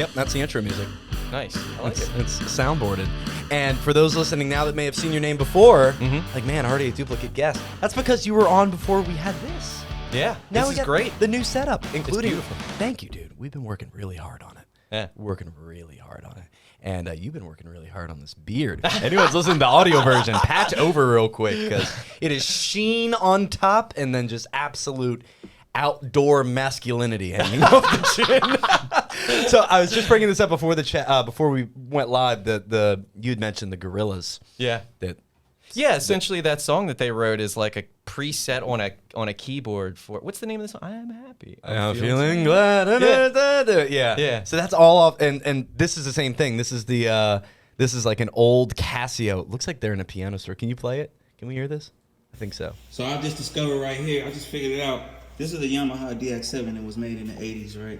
Yep, that's the intro music. Nice. I like it. It's soundboarded. And for those listening now that may have seen your name before, like, man, already a duplicate guest. That's because you were on before we had this. Yeah, Now this we is got great. the new setup, including. beautiful. Thank you, dude. We've been working really hard on it. Yeah. Working really hard on it. And you've been working really hard on this beard. Anyone's listening to the audio version, patch over real quick because it is sheen on top and then just absolute outdoor masculinity hanging off the chin. So I was just bringing this up before the chat, before we went live. You'd mentioned the Gorillas. Yeah. Yeah, essentially that song that they wrote is like a preset on a keyboard for what's the name of the song? I'm happy. I'm feeling glad. Yeah. So that's all off, and this is the same thing. This is this is like an old Casio. It looks like they're in a piano store. Can you play it? Can we hear this? I think so. So I just discovered right here, I just figured it out. This is a Yamaha DX7 that was made in the 80s, right?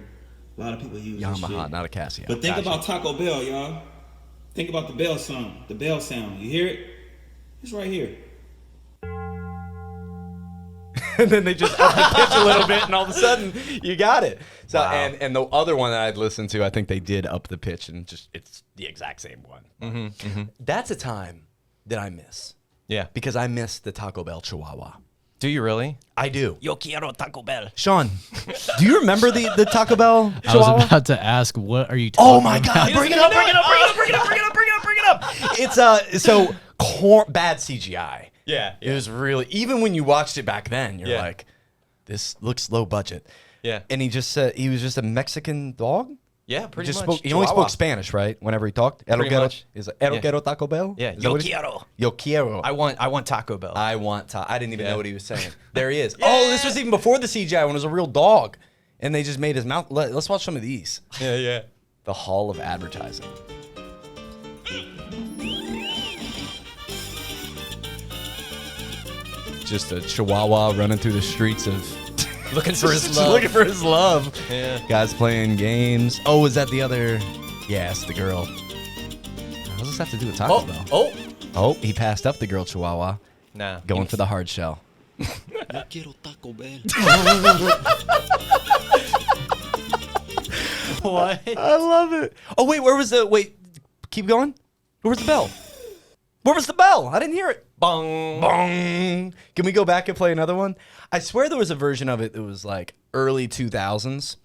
A lot of people use this Yamaha, shit. not a Casio. But think about Taco Bell, y'all. Think about the bell sound. The bell sound. You hear it? It's right here. And then they just up the pitch a little bit, and all of a sudden you got it. So Wow. and the other one that I'd listened to, I think they did up the pitch, and just it's the exact same one. That's a time that I miss Yeah. because I miss the Taco Bell Chihuahua. Do you really? I do. Yo quiero Taco Bell. Sean, do you remember the Taco Bell I Chihuahua? was about to ask, what are you talking Oh my about? God! Bring it up! Bring it up! Bring it up! Bring it up! Bring it up! Bring it up! Bring it up! It's so bad CGI. Yeah. It was really, even when you watched it back then, you're Yeah. like, this looks low budget. Yeah. And he just said he was just a Mexican dog. Yeah, pretty Just much. spoke, he only Chihuahua. spoke Spanish, right? Whenever he talked. Pretty much. Is it Ero Yeah. quiero Taco Bell? Yeah. Is that Yo what he- quiero. Yo quiero. I want Taco Bell. I didn't even Yeah. know what he was saying. There he is. Oh, this was even before the CGI when it was a real dog. And they just made his mouth. Let's watch some of these. yeah. The Hall of Advertising. Just a chihuahua running through the streets of Looking for his just love. looking for his love. Yeah. Guys playing games. Oh, is that the other? Yeah, it's the girl. What does this have to do with Taco Bell? Oh, he passed up the girl chihuahua. Nah. Going for the hard shell. Yo quiero Taco Bell. What? I love it. Oh, wait, keep going. Where was the bell? Where was the bell? I didn't hear it. Bong. Bong. Can we go back and play another one? I swear there was a version of it that was like early 2000s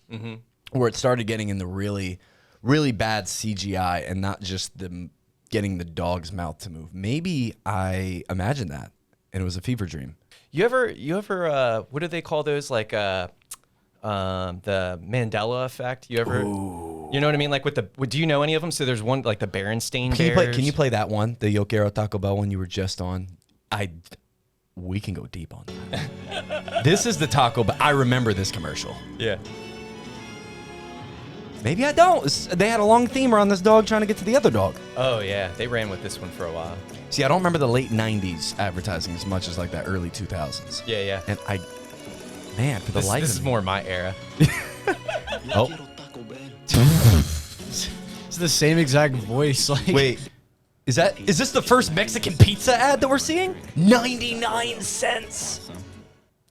where it started getting in the really, really bad CGI and not just them getting the dog's mouth to move. Maybe I imagined that and it was a fever dream. You ever what do they call those, like the Mandela effect? You ever You know what I mean? Like do you know any of them? So there's one like the Berenstain Bears. Can you play that one? The Yo Quiero Taco Bell one you were just on? We can go deep on that. This is the Taco Bell. I remember this commercial. Yeah. Maybe I don't. They had a long theme around this dog trying to get to the other dog. Oh yeah, they ran with this one for a while. See, I don't remember the late 90s advertising as much as like that early 2000s. Yeah. And man, for the life This of is me. more my era. Oh, It's the same exact voice. Like, wait. Is this the first Mexican pizza ad that we're seeing? 99 cents.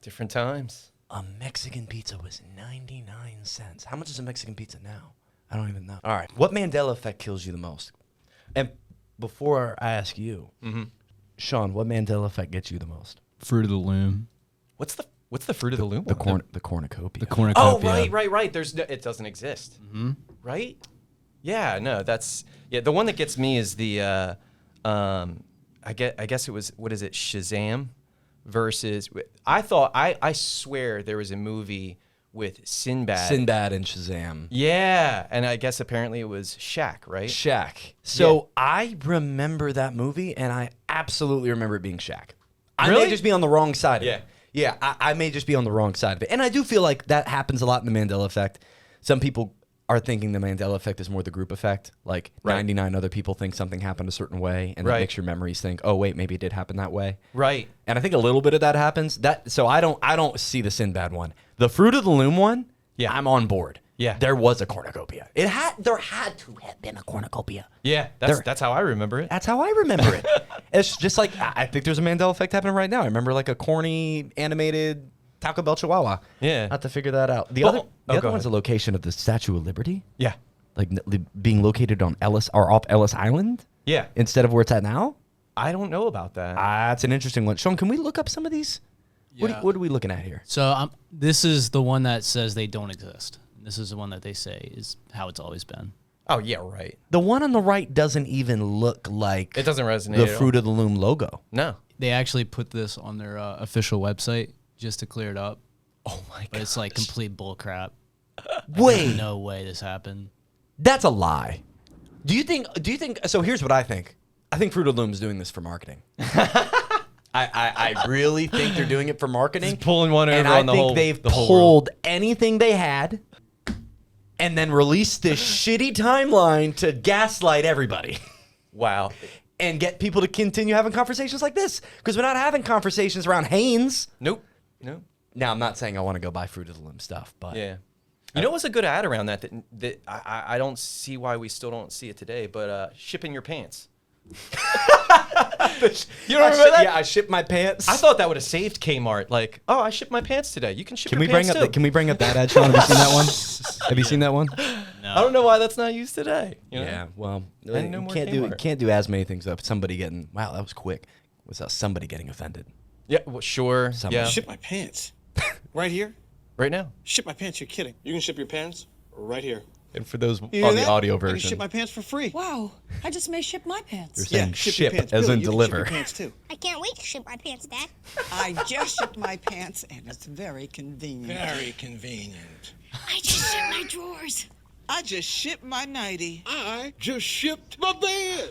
Different times. A Mexican pizza was 99 cents. How much is a Mexican pizza now? I don't even know. All right. What Mandela effect kills you the most? And before I ask you, Sean, what Mandela effect gets you the most? Fruit of the Loom. What's the fruit of the loom? The cornucopia. The cornucopia. Oh right. It doesn't exist. Right? Yeah. No. The one that gets me is the I guess it was, what is it? Shazam versus. I swear there was a movie with Sinbad. Sinbad and Shazam. Yeah, and I guess apparently it was Shaq, right? Shaq. So I remember that movie, and I absolutely remember it being Shaq. I Really? may just be on the wrong side of Yeah. it. Yeah, I may just be on the wrong side of it. And I do feel like that happens a lot in the Mandela effect. Some people are thinking the Mandela effect is more the group effect. Like 99 other people think something happened a certain way, and that makes your memories think, oh, wait, maybe it did happen that way. Right. And I think a little bit of that happens. So I don't see the Sinbad one. The Fruit of the Loom one, Yeah. I'm on board. Yeah. There was a cornucopia. There had to have been a cornucopia. Yeah, that's how I remember it. That's how I remember it. It's just like, I think there's a Mandela effect happening right now. I remember like a corny animated Taco Bell Chihuahua. Yeah. I have to figure that out. The Well, other go one's ahead. a location of the Statue of Liberty. Yeah. Like being located on Ellis or off Ellis Island Yeah. instead of where it's at now? I don't know about that. That's an interesting one. Sean, can we look up some of these? Yeah. What are we looking at here? So this is the one that says they don't exist. This is the one that they say is how it's always been. Oh, yeah, right. The one on the right doesn't even look like It doesn't resonate the at all. Fruit of the Loom logo. No. They actually put this on their official website just to clear it up. Oh, my God. But it's like complete bullcrap. Wait, No way this happened. that's a lie. Do you think? So here's what I think. I think Fruit of the Loom is doing this for marketing. I really think they're doing it for marketing. Just pulling one over and on the I whole- think they've the whole pulled anything they had and then released this shitty timeline to gaslight everybody Wow. and get people to continue having conversations like this. Because we're not having conversations around Hanes. Nope. Now, I'm not saying I want to go buy Fruit of the Loom stuff, but Yeah. You know what's a good ad around that I don't see why we still don't see it today, but shipping your pants. You don't remember that? Yeah, I shipped my pants. I thought that would have saved Kmart. Like, oh, I shipped my pants today. You can ship Can your we bring pants up? too. Can we bring up that ad, Sean? Have you seen that one? Have you seen that one? No. I don't know why that's not used today. You know? Yeah. Well, And no you more can't Kmart. do as many things up. Somebody getting wow, that was quick. Without somebody getting offended. Yeah. Well, sure. Somebody Yeah. Ship my pants. Right here? Right now. Ship my pants, you're kidding. You can ship your pants right here. And for those You on hear the that? audio I can version, ship my pants for free. Wow, I just may ship my you're pants. saying ship ship your pants. as Bill, in you can deliver. ship your pants too. I can't wait to ship my pants, Dad. I just shipped my pants, and it's very convenient. Very convenient. I just shipped my drawers. I just shipped my nightie. I just shipped my bed.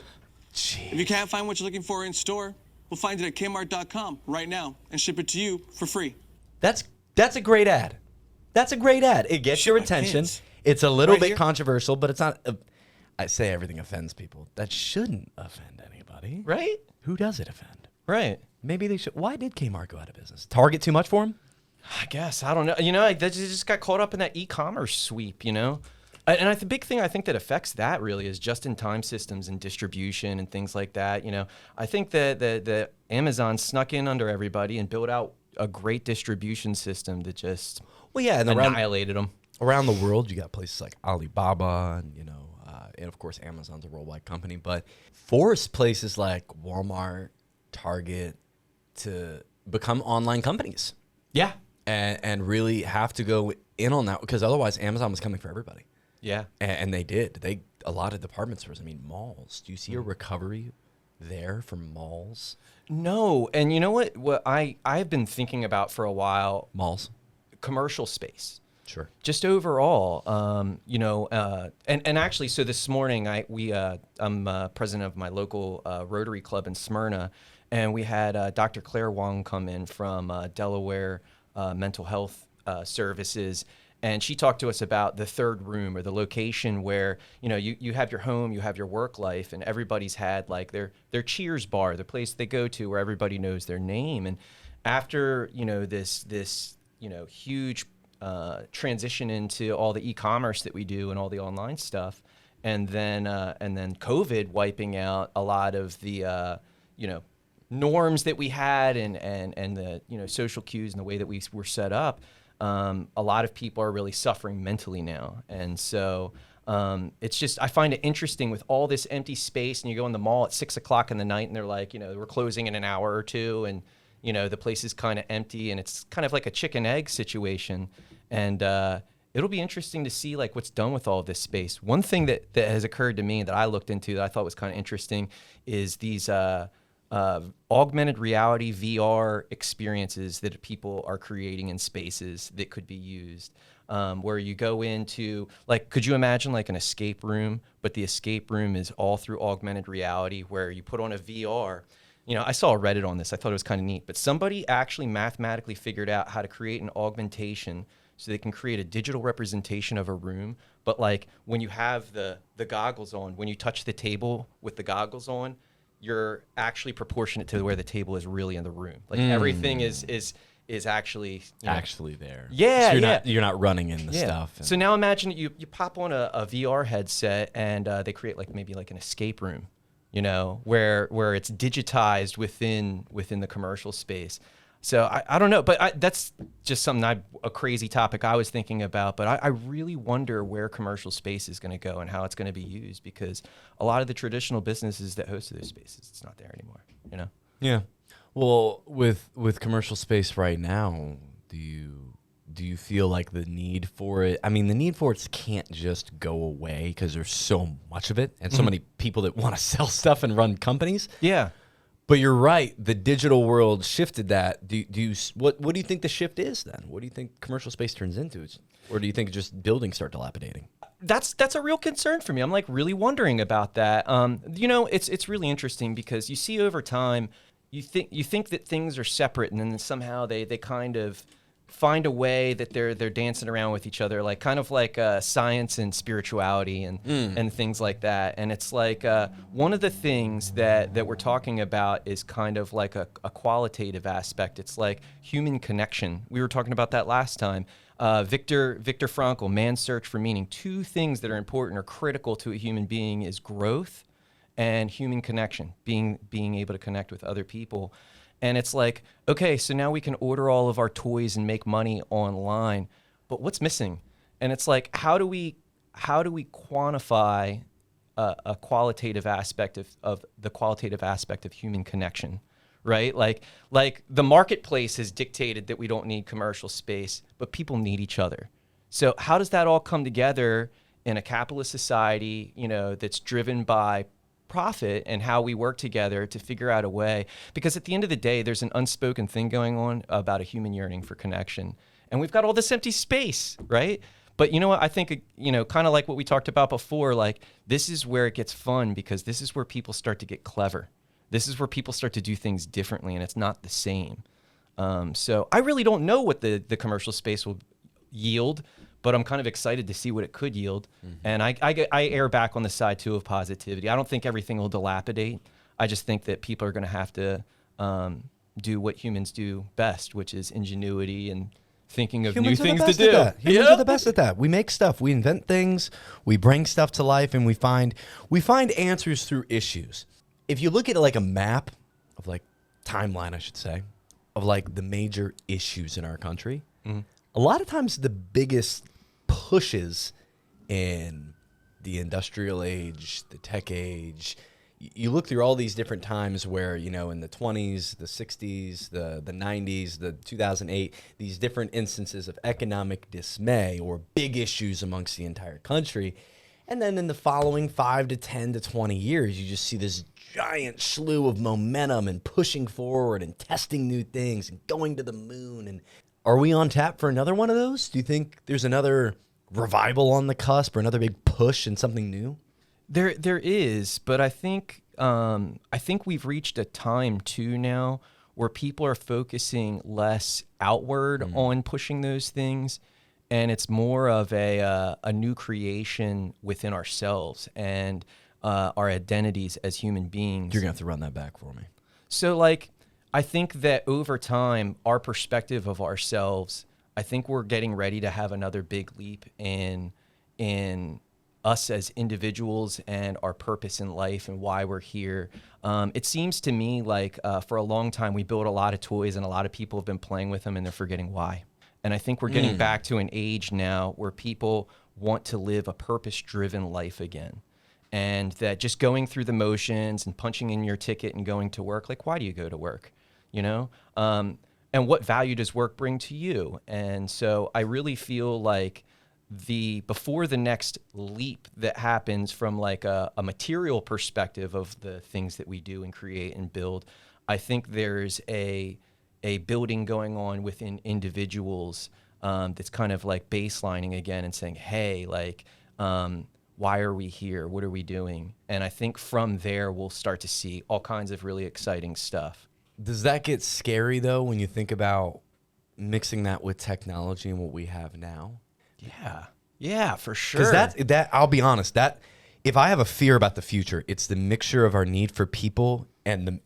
If you can't find what you're looking for in store, we'll find it at Kmart.com right now and ship it to you for free. That's a great ad. That's a great ad. It gets Ship your my attention. pants. It's a little Right bit here. controversial, but it's not. I say everything offends people. That shouldn't offend anybody. Right. Who does it offend? Right. Maybe they should. Why did Kmart go out of business? Target too much for him? I guess I don't know. You know, like, they just got caught up in that e-commerce sweep. You know, and the big thing I think that affects that really is just-in-time systems and distribution and things like that. You know, I think that the Amazon snuck in under everybody and built out a great distribution system that just Well, yeah, and annihilated them. around the world, you got places like Alibaba, and and of course Amazon's a worldwide company, but forced places like Walmart, Target to become online companies Yeah. and really have to go in on that because otherwise Amazon was coming for everybody, Yeah. and they did. A lot of department stores. I mean, malls. Do you see a recovery there for malls? No, and you know what I've been thinking about for a while, Malls, commercial space. sure. Just overall, and actually, so this morning I'm president of my local Rotary Club in Smyrna, and we had Dr. Claire Wong come in from Delaware Mental Health Services, and she talked to us about the third room or the location where you have your home, you have your work life, and everybody's had like their Cheers bar, the place they go to where everybody knows their name, and after this huge transition into all the e-commerce that we do and all the online stuff, and then COVID wiping out a lot of the norms that we had and the social cues and the way that we were set up. A lot of people are really suffering mentally now, and so it's just I find it interesting with all this empty space, and you go in the mall at 6 o'clock in the night, and they're like, we're closing in an hour or two, and the place is kind of empty, and it's kind of like a chicken egg situation. And it'll be interesting to see like what's done with all of this space. One thing that has occurred to me that I looked into that I thought was kind of interesting is these augmented reality VR experiences that people are creating in spaces that could be used. Where you go into, like, could you imagine like an escape room, but the escape room is all through augmented reality where you put on a VR. I saw a Reddit on this. I thought it was kind of neat, but somebody actually mathematically figured out how to create an augmentation so they can create a digital representation of a room. But like when you have the goggles on, when you touch the table with the goggles on, you're actually proportionate to where the table is really in the room. Like everything is actually Actually there. Yeah, So yeah. you're not running in the stuff. So now imagine you pop on a VR headset and they create like maybe like an escape room, where it's digitized within the commercial space. So I don't know, but that's just something a crazy topic I was thinking about. But I really wonder where commercial space is going to go and how it's going to be used, because a lot of the traditional businesses that host those spaces, it's not there anymore. You know? Yeah. Well, with commercial space right now, do you feel like the need for it? I mean, the need for it can't just go away because there's so much of it and so many people that want to sell stuff and run companies. Yeah. But you're right. The digital world shifted that. What do you think the shift is then? What do you think commercial space turns into? Or do you think just buildings start dilapidating? That's a real concern for me. I'm like really wondering about that. You know, it's really interesting because you see over time, you think that things are separate, and then somehow they kind of find a way that they're dancing around with each other, like kind of like science and spirituality and things like that. And it's like one of the things that we're talking about is kind of like a qualitative aspect. It's like human connection. We were talking about that last time. Viktor Frankl, Man's Search for Meaning. Two things that are important or critical to a human being is growth and human connection, being able to connect with other people. And it's like, okay, so now we can order all of our toys and make money online, but what's missing? And it's like, how do we quantify a qualitative aspect of the qualitative aspect of human connection, right? Like the marketplace has dictated that we don't need commercial space, but people need each other. So how does that all come together in a capitalist society, you know, that's driven by profit, and how we work together to figure out a way? Because at the end of the day, there's an unspoken thing going on about a human yearning for connection, and we've got all this empty space, right? But you know what, I think, you know, kind of like what we talked about before, like this is where it gets fun, because this is where people start to get clever. This is where people start to do things differently, and it's not the same. So I really don't know what the commercial space will yield, but I'm kind of excited to see what it could yield. And I err back on the side, too, of positivity. I don't think everything will dilapidate. I just think that people are going to have to do what humans do best, which is ingenuity and thinking of new things to do. Humans are the best at that. We make stuff. We invent things. We bring stuff to life, and we find answers through issues. If you look at it like a map of like timeline, I should say, of like the major issues in our country, a lot of times the biggest pushes in the industrial age, the tech age, you look through all these different times where, you know, in the 20s, the 60s, the 90s, the 2008, these different instances of economic dismay or big issues amongst the entire country. And then in the following 5 to 10 to 20 years, you just see this giant slew of momentum and pushing forward and testing new things and going to the moon. And are we on tap for another one of those? Do you think there's another revival on the cusp or another big push in something new? There is, but I think we've reached a time too now where people are focusing less outward on pushing those things, and it's more of a new creation within ourselves and our identities as human beings. You're gonna have to run that back for me. So, like, I think that over time, our perspective of ourselves, I think we're getting ready to have another big leap in us as individuals and our purpose in life and why we're here. It seems to me like for a long time, we built a lot of toys and a lot of people have been playing with them and they're forgetting why. And I think we're getting back to an age now where people want to live a purpose-driven life again. And that just going through the motions and punching in your ticket and going to work, like, why do you go to work? You know? And what value does work bring to you? And so I really feel like before the next leap that happens from like a material perspective of the things that we do and create and build, I think there's a building going on within individuals that's kind of like baselining again and saying, hey, like, why are we here? What are we doing? And I think from there, we'll start to see all kinds of really exciting stuff. Does that get scary, though, when you think about mixing that with technology and what we have now? Yeah, for sure. Because that I'll be honest, that if I have a fear about the future, it's the mixture of our need for people and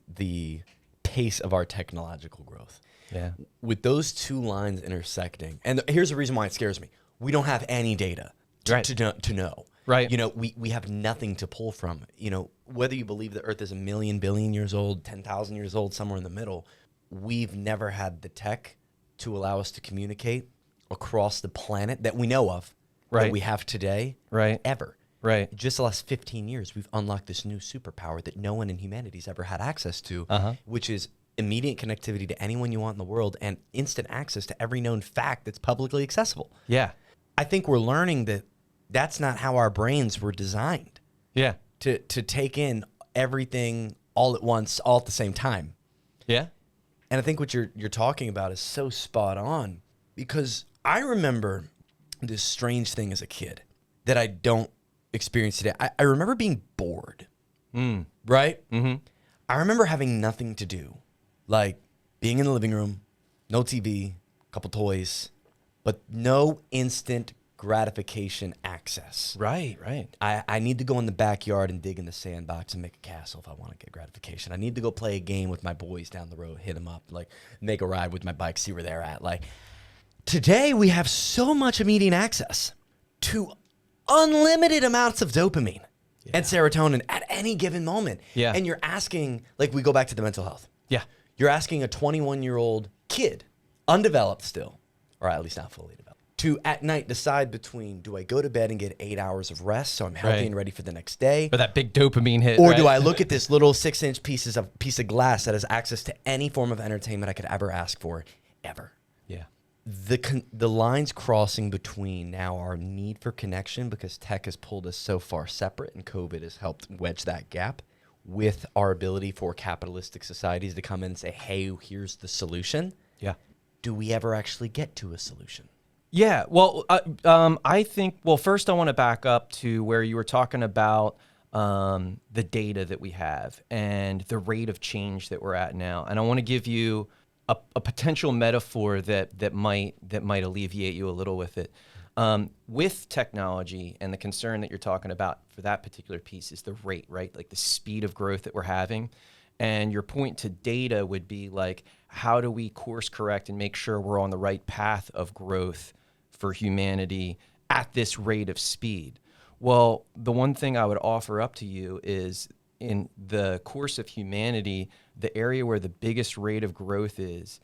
the pace of our technological growth. Yeah. With those two lines intersecting, and here's the reason why it scares me. We don't have any data to know. Right. You know, we have nothing to pull from. You know, whether you believe the Earth is 1 million billion years old, 10,000 years old, somewhere in the middle, we've never had the tech to allow us to communicate across the planet that we know of, that Right. we have today, Right. ever. Right. Just the last 15 years, we've unlocked this new superpower that no one in humanity's ever had access to, which is immediate connectivity to anyone you want in the world and instant access to every known fact that's publicly accessible. Yeah. I think we're learning that that's not how our brains were designed, Yeah. to take in everything all at once, all at the same time. Yeah. And I think what you're talking about is so spot on, because I remember this strange thing as a kid that I don't experience today. I remember being bored, right? Mm-hmm. I remember having nothing to do, like being in the living room, no TV, a couple toys, but no instant gratification access. Right. Right. I need to go in the backyard and dig in the sandbox and make a castle if I want to get gratification. I need to go play a game with my boys down the road, hit them up, like make a ride with my bike, see where they're at. Like today we have so much immediate access to unlimited amounts of dopamine and serotonin at any given moment. Yeah. And you're asking, like we go back to the mental health. Yeah. You're asking a 21-year-old kid, undeveloped still, or at least not fully developed, to at night decide between, do I go to bed and get 8 hours of rest so I'm healthy Right. and ready for the next day? Or that big dopamine hit. Or right? do I look at this little 6-inch piece of glass that has access to any form of entertainment I could ever ask for, ever? Yeah. The lines crossing between now our need for connection, because tech has pulled us so far separate and COVID has helped wedge that gap, with our ability for capitalistic societies to come in and say, hey, here's the solution. Yeah. Do we ever actually get to a solution? Yeah, well, I think, well, first I want to back up to where you were talking about the data that we have and the rate of change that we're at now. And I want to give you a potential metaphor that might alleviate you a little with it. With technology, and the concern that you're talking about for that particular piece is the rate, right? Like the speed of growth that we're having. And your point to data would be like, how do we course correct and make sure we're on the right path of growth for humanity at this rate of speed? Well, the one thing I would offer up to you is, in the course of humanity, the area where the biggest rate of growth is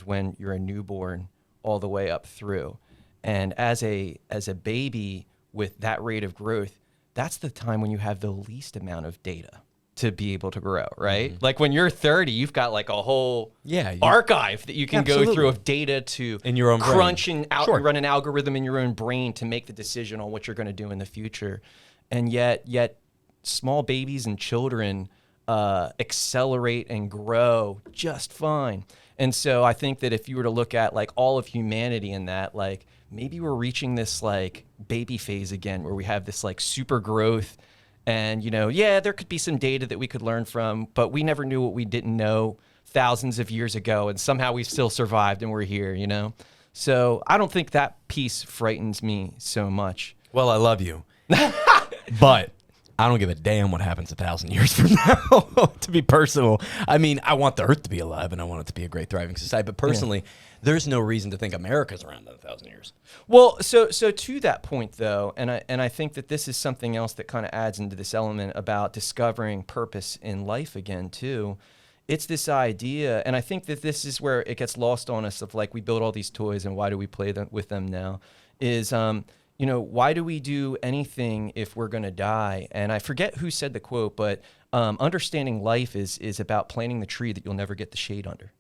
when you're a newborn all the way up through. And as a baby with that rate of growth, that's the time when you have the least amount of data to be able to grow, right? Like when you're 30, you've got like a whole archive that you can go through of data to In your own brain. crunch and run an algorithm in your own brain to make the decision on what you're going to do in the future. And yet small babies and children accelerate and grow just fine. And so I think that if you were to look at like all of humanity in that, like maybe we're reaching this like baby phase again, where we have this like super growth. And, there could be some data that we could learn from, but we never knew what we didn't know thousands of years ago. And somehow we've still survived and we're here, So I don't think that piece frightens me so much. Well, I love you. But I don't give a damn what happens 1,000 years from now, to be personal. I mean, I want the Earth to be alive and I want it to be a great, thriving society. But personally, there's no reason to think America's around in 1,000 years. Well, so to that point, though, and I think that this is something else that kind of adds into this element about discovering purpose in life again, too. It's this idea, and I think that this is where it gets lost on us of like, we build all these toys and why do we play with them now, is why do we do anything if we're going to die? And I forget who said the quote, but understanding life is about planting the tree that you'll never get the shade under,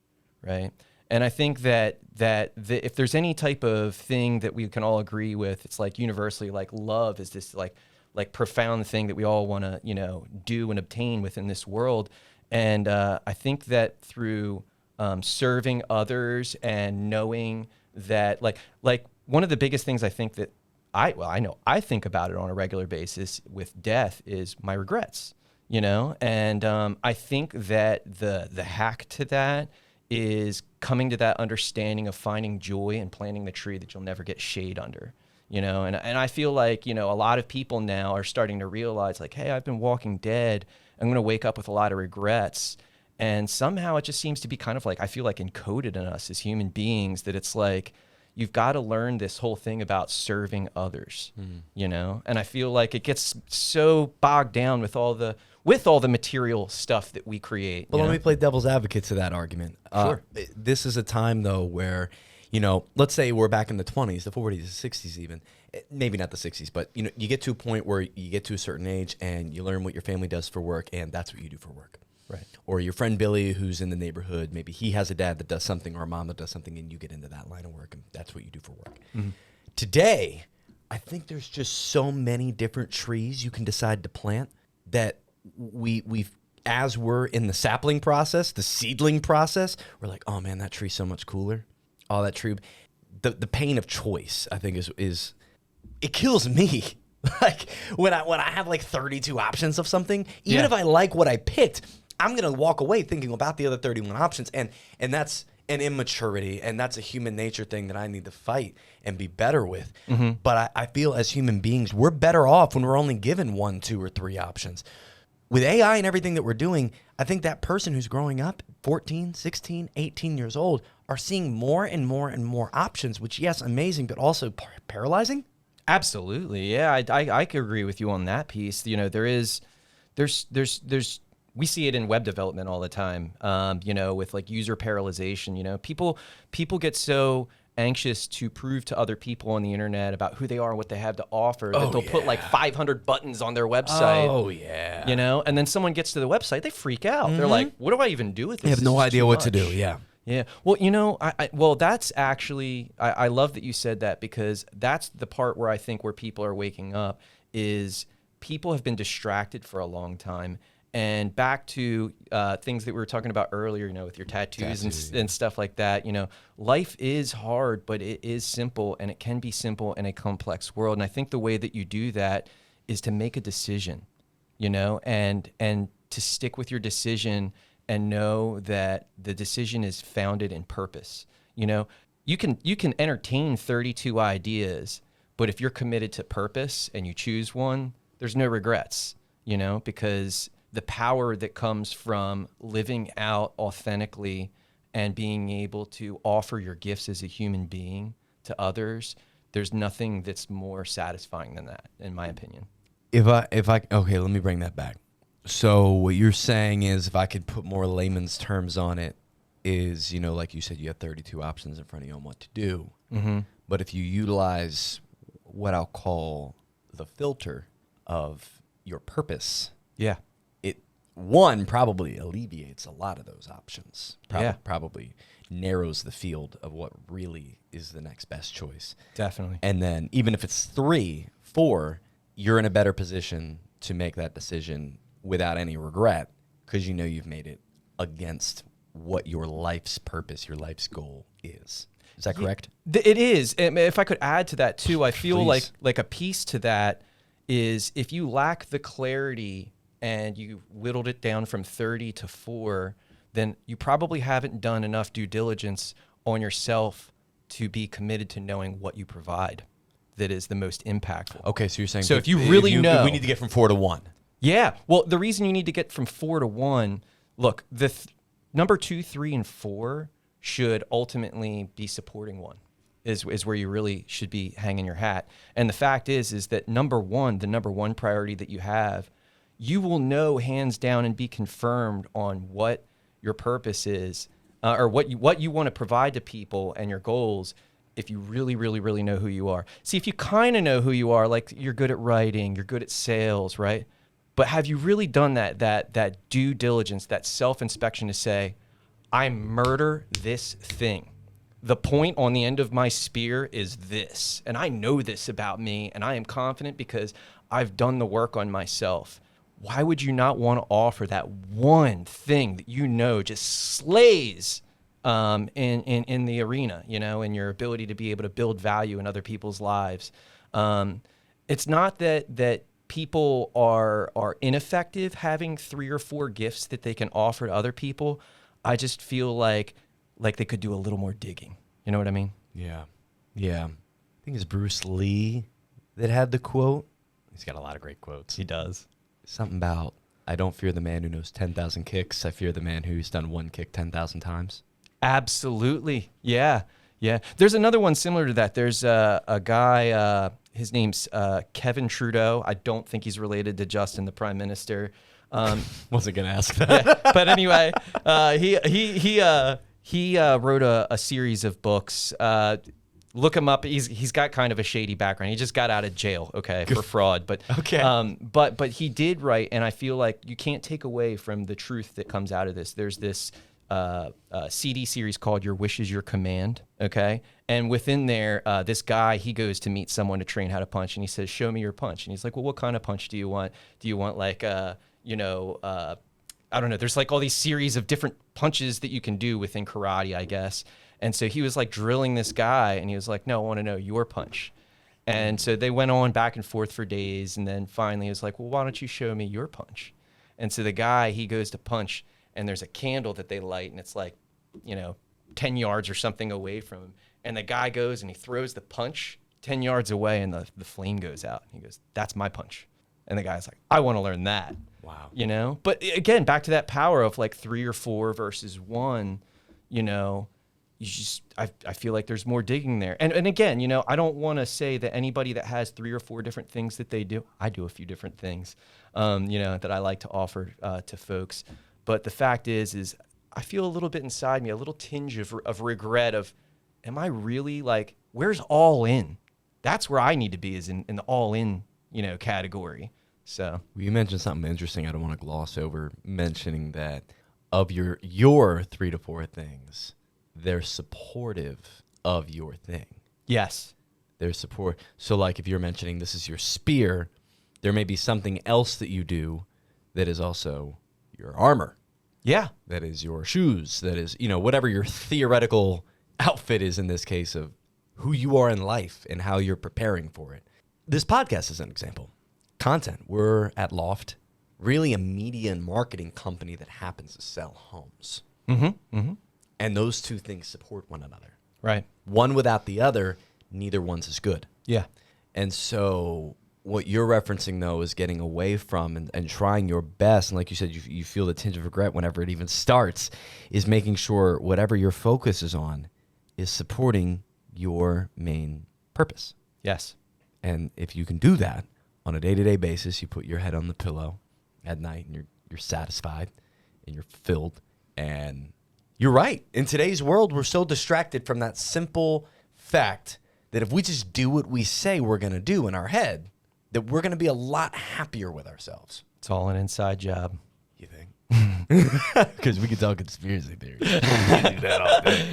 right? And I think that if there's any type of thing that we can all agree with, it's like universally, like love is this like profound thing that we all want to do and obtain within this world. And I think that through serving others and knowing that like one of the biggest things I think that I know I think about it on a regular basis with death is my regrets, and I think that the hack to that is coming to that understanding of finding joy and planting the tree that you'll never get shade under, and I feel like, a lot of people now are starting to realize like, hey, I've been walking dead. I'm going to wake up with a lot of regrets. And somehow it just seems to be kind of like, I feel like encoded in us as human beings, that it's like, you've got to learn this whole thing about serving others, And I feel like it gets so bogged down with all the with all the material stuff that we create. But you let know? me play devil's advocate to that argument. Sure. This is a time, though, where, let's say we're back in the 20s, the 40s, the 60s even. Maybe not the 60s, but, you get to a point where you get to a certain age and you learn what your family does for work, and that's what you do for work. Right. Or your friend Billy, who's in the neighborhood, maybe he has a dad that does something or a mom that does something, and you get into that line of work, and that's what you do for work. Mm-hmm. Today, I think there's just so many different trees you can decide to plant that we've as we're in the sapling process, the seedling process, we're like, oh man, that tree's so much cooler. Oh, that tree. The pain of choice, I think, is it kills me. Like when I have like 32 options of something, even if I like what I picked, I'm gonna walk away thinking about the other 31 options, and that's an immaturity, and that's a human nature thing that I need to fight and be better with. But I feel as human beings, we're better off when we're only given 1, 2, or 3 options. With AI and everything that we're doing, I think that person who's growing up, 14, 16, 18 years old, are seeing more and more and more options, which, yes, amazing, but also paralyzing. Absolutely. Yeah, I could agree with you on that piece. There's we see it in web development all the time. With like user paralyzation, people get so anxious to prove to other people on the internet about who they are and what they have to offer that they'll put like 500 buttons on their website. Oh, yeah. And then someone gets to the website, they freak out. They're like, what do I even do with this? They have This no is idea too what to much. do. Yeah. Yeah. Well, that's actually, I love that you said that, because that's the part where I think where people are waking up is people have been distracted for a long time. And back to things that we were talking about earlier, with your tattoos and stuff like that, life is hard, but it is simple, and it can be simple in a complex world. And I think the way that you do that is to make a decision, and to stick with your decision and know that the decision is founded in purpose. You can entertain 32 ideas, but if you're committed to purpose and you choose one, there's no regrets, because the power that comes from living out authentically and being able to offer your gifts as a human being to others, there's nothing that's more satisfying than that, in my opinion. Okay, let me bring that back. So what you're saying is, if I could put more layman's terms on it, is, like you said, you have 32 options in front of you on what to do. Mm-hmm. But if you utilize what I'll call the filter of your purpose, Yeah. one, probably alleviates a lot of those options. Yeah. Probably narrows the field of what really is the next best choice. Definitely. And then even if it's 3, 4, you're in a better position to make that decision without any regret, because you've made it against what your life's purpose, your life's goal is. Is that correct? It is. And if I could add to that too, I feel Please. like a piece to that is, if you lack the clarity and you whittled it down from 30 to 4, then you probably haven't done enough due diligence on yourself to be committed to knowing what you provide that is the most impactful. Okay, so you're saying, So if you really know, we need to get from 4 to 1. Yeah. Well, the reason you need to get from 4 to 1, look, the number 2, 3, and 4 should ultimately be supporting 1. Is where you really should be hanging your hat. And the fact is that the number one priority that you have, you will know hands down and be confirmed on what your purpose is, or what you want to provide to people and your goals, if you really, really, really know who you are. See, if you kind of know who you are, like you're good at writing, you're good at sales, right? But have you really done that due diligence, that self-inspection to say, I murder this thing. The point on the end of my spear is this, and I know this about me, and I am confident because I've done the work on myself. Why would you not want to offer that one thing that just slays in the arena, and your ability to be able to build value in other people's lives? It's not that people are ineffective having 3 or 4 gifts that they can offer to other people. I just feel like they could do a little more digging. You know what I mean? Yeah. I think it's Bruce Lee that had the quote. He's got a lot of great quotes. He does. Something about, I don't fear the man who knows 10,000 kicks. I fear the man who's done one kick 10,000 times. Absolutely. Yeah. There's another one similar to that. There's a guy, his name's Kevin Trudeau. I don't think he's related to Justin, the Prime Minister. Wasn't gonna ask that. But anyway, he wrote a series of books. Look him up. He's got kind of a shady background. He just got out of jail, for fraud. But but he did write, and I feel like you can't take away from the truth that comes out of this. There's this CD series called Your Wish Is Your Command, and within there, this guy, he goes to meet someone to train how to punch, and he says, "Show me your punch." And he's like, "Well, what kind of punch do you want? Do you want like I don't know. There's like all these series of different punches that you can do within karate, I guess." And so he was like drilling this guy, and he was like, "No, I want to know your punch." And so they went on back and forth for days, and then finally he was like, "Well, why don't you show me your punch?" And so the guy, he goes to punch, and there's a candle that they light, and it's like, 10 yards or something away from him. And the guy goes and he throws the punch 10 yards away, and the flame goes out. He goes, "That's my punch." And the guy's like, "I want to learn that." Wow. But again, back to that power of like 3 or 4 versus 1, I feel like there's more digging there. And again, I don't want to say that anybody that has 3 or 4 different things that they do, I do a few different things, that I like to offer to folks. But the fact is I feel a little bit inside me, a little tinge of regret of, am I really like, where's all in? That's where I need to be, is in the all in, category. So You mentioned something interesting. I don't want to gloss over mentioning that of your 3 to 4 things, they're supportive of your thing. yes. They're support. So like if you're mentioning this is your spear, there may be something else that you do that is also your armor. Yeah. That is your shoes. That is, whatever your theoretical outfit is in this case of who you are in life and how you're preparing for it. This podcast is an example. Content. We're at Loft, really a media and marketing company that happens to sell homes. Mm-hmm. Mm-hmm. And those two things support one another. Right. One without the other, neither one's as good. Yeah. And so what you're referencing, though, is getting away from and trying your best. And like you said, you feel the tinge of regret whenever it even starts, is making sure whatever your focus is on is supporting your main purpose. Yes. And if you can do that on a day-to-day basis, you put your head on the pillow at night and you're satisfied and you're fulfilled. And you're right. In today's world, we're so distracted from that simple fact that if we just do what we say we're going to do in our head, that we're going to be a lot happier with ourselves. It's all an inside job. You think? Because we can talk conspiracy theories. We can do that all day.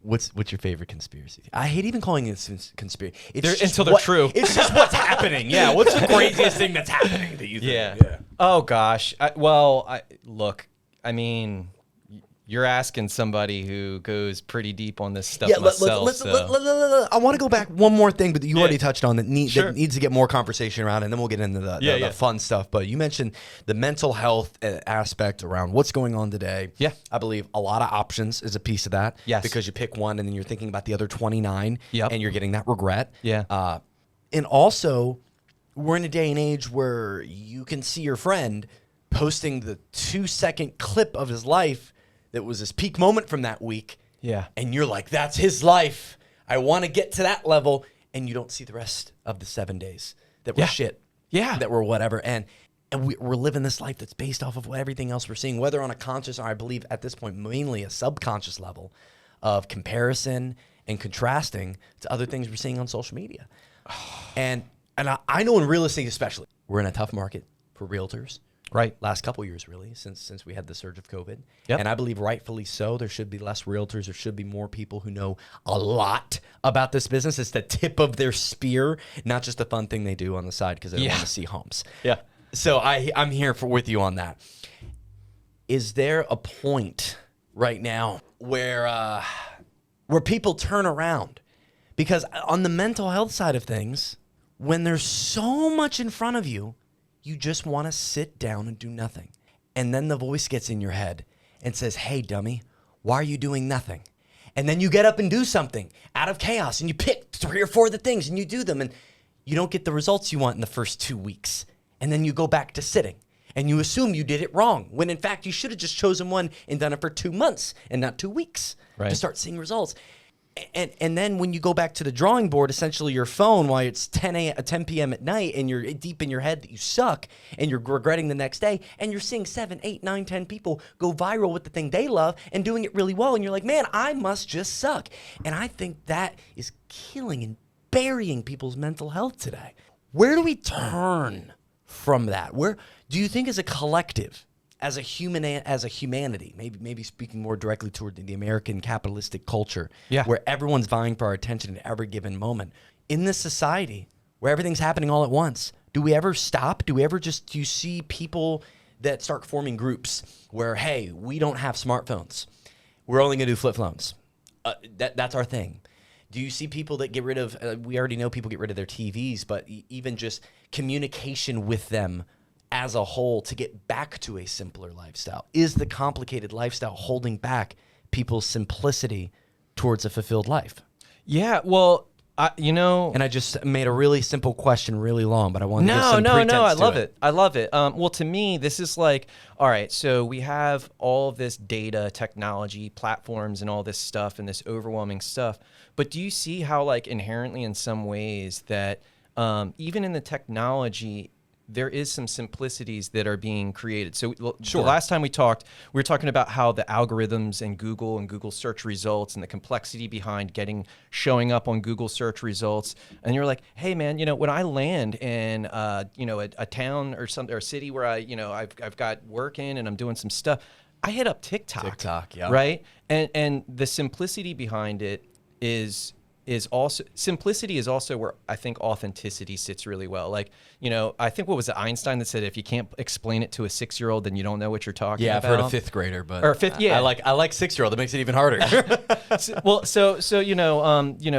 What's your favorite conspiracy theory? I hate even calling it conspiracy. Until they're true. It's just what's happening. Yeah. What's the craziest thing that's happening that you think? Yeah. Oh, gosh. Look, I mean, you're asking somebody who goes pretty deep on this stuff myself. I want to go back one more thing, but you already touched on that, Sure. that needs to get more conversation around, and then we'll get into the fun stuff. But you mentioned the mental health aspect around what's going on today. Yeah. I believe a lot of options is a piece of that. Yes. Because you pick one, and then you're thinking about the other 29, Yep. and you're getting that regret. Yeah. And also, we're in a day and age where you can see your friend posting the 2-second clip of his life that was his peak moment from that week. Yeah. And you're like, that's his life. I want to get to that level. And you don't see the rest of the 7 days that were shit. Yeah. That were whatever. And we're living this life that's based off of everything else we're seeing, whether on a conscious or I believe at this point, mainly a subconscious level of comparison and contrasting to other things we're seeing on social media. And I know in real estate especially, we're in a tough market for realtors. Right. Last couple of years, really, since we had the surge of COVID. Yep. And I believe rightfully so. There should be less realtors. There should be more people who know a lot about this business. It's the tip of their spear, not just a fun thing they do on the side because they don't want to see homes. Yeah. So I'm here with you on that. Is there a point right now where people turn around? Because on the mental health side of things, when there's so much in front of you, you just want to sit down and do nothing. And then the voice gets in your head and says, hey, dummy, why are you doing nothing? And then you get up and do something out of chaos and you pick 3 or 4 of the things and you do them and you don't get the results you want in the first 2 weeks. And then you go back to sitting and you assume you did it wrong when in fact you should have just chosen one and done it for 2 months and not 2 weeks to start seeing results. And then when you go back to the drawing board, essentially your phone, while it's 10 p.m. at night, and you're deep in your head that you suck, and you're regretting the next day, and you're seeing 7, 8, 9, 10 people go viral with the thing they love and doing it really well, and you're like, man, I must just suck. And I think that is killing and burying people's mental health today. Where do we turn from that? Where do you think, as a collective, as a humanity, maybe speaking more directly toward the American capitalistic culture, where everyone's vying for our attention at every given moment, in this society where everything's happening all at once, do we ever stop? Do you see people that start forming groups where, hey, we don't have smartphones, we're only gonna do flip phones, that's our thing? Do you see people that get rid of, we already know people get rid of their TVs, but even just communication with them as a whole to get back to a simpler lifestyle? Is the complicated lifestyle holding back people's simplicity towards a fulfilled life? Yeah, well, and I just made a really simple question really long, but I wanted to get some pretense I to love it. I love it. Well, to me, this is like, all right, so we have all of this data, technology, platforms, and all this stuff, and this overwhelming stuff. But do you see how, like, inherently in some ways that even in the technology, there is some simplicities that are being created. So the last time we talked, we were talking about how the algorithms and Google search results and the complexity behind showing up on Google search results. And you're like, hey man, when I land in a town or a city where I've got work in and I'm doing some stuff, I hit up TikTok, yeah. Right? And the simplicity behind it is also where I think authenticity sits really well. Like, I think what was it, Einstein that said, if you can't explain it to a 6-year-old, then you don't know what you're talking about. Yeah, I've heard a 5th grader, but yeah. I like 6-year-old. That makes it even harder.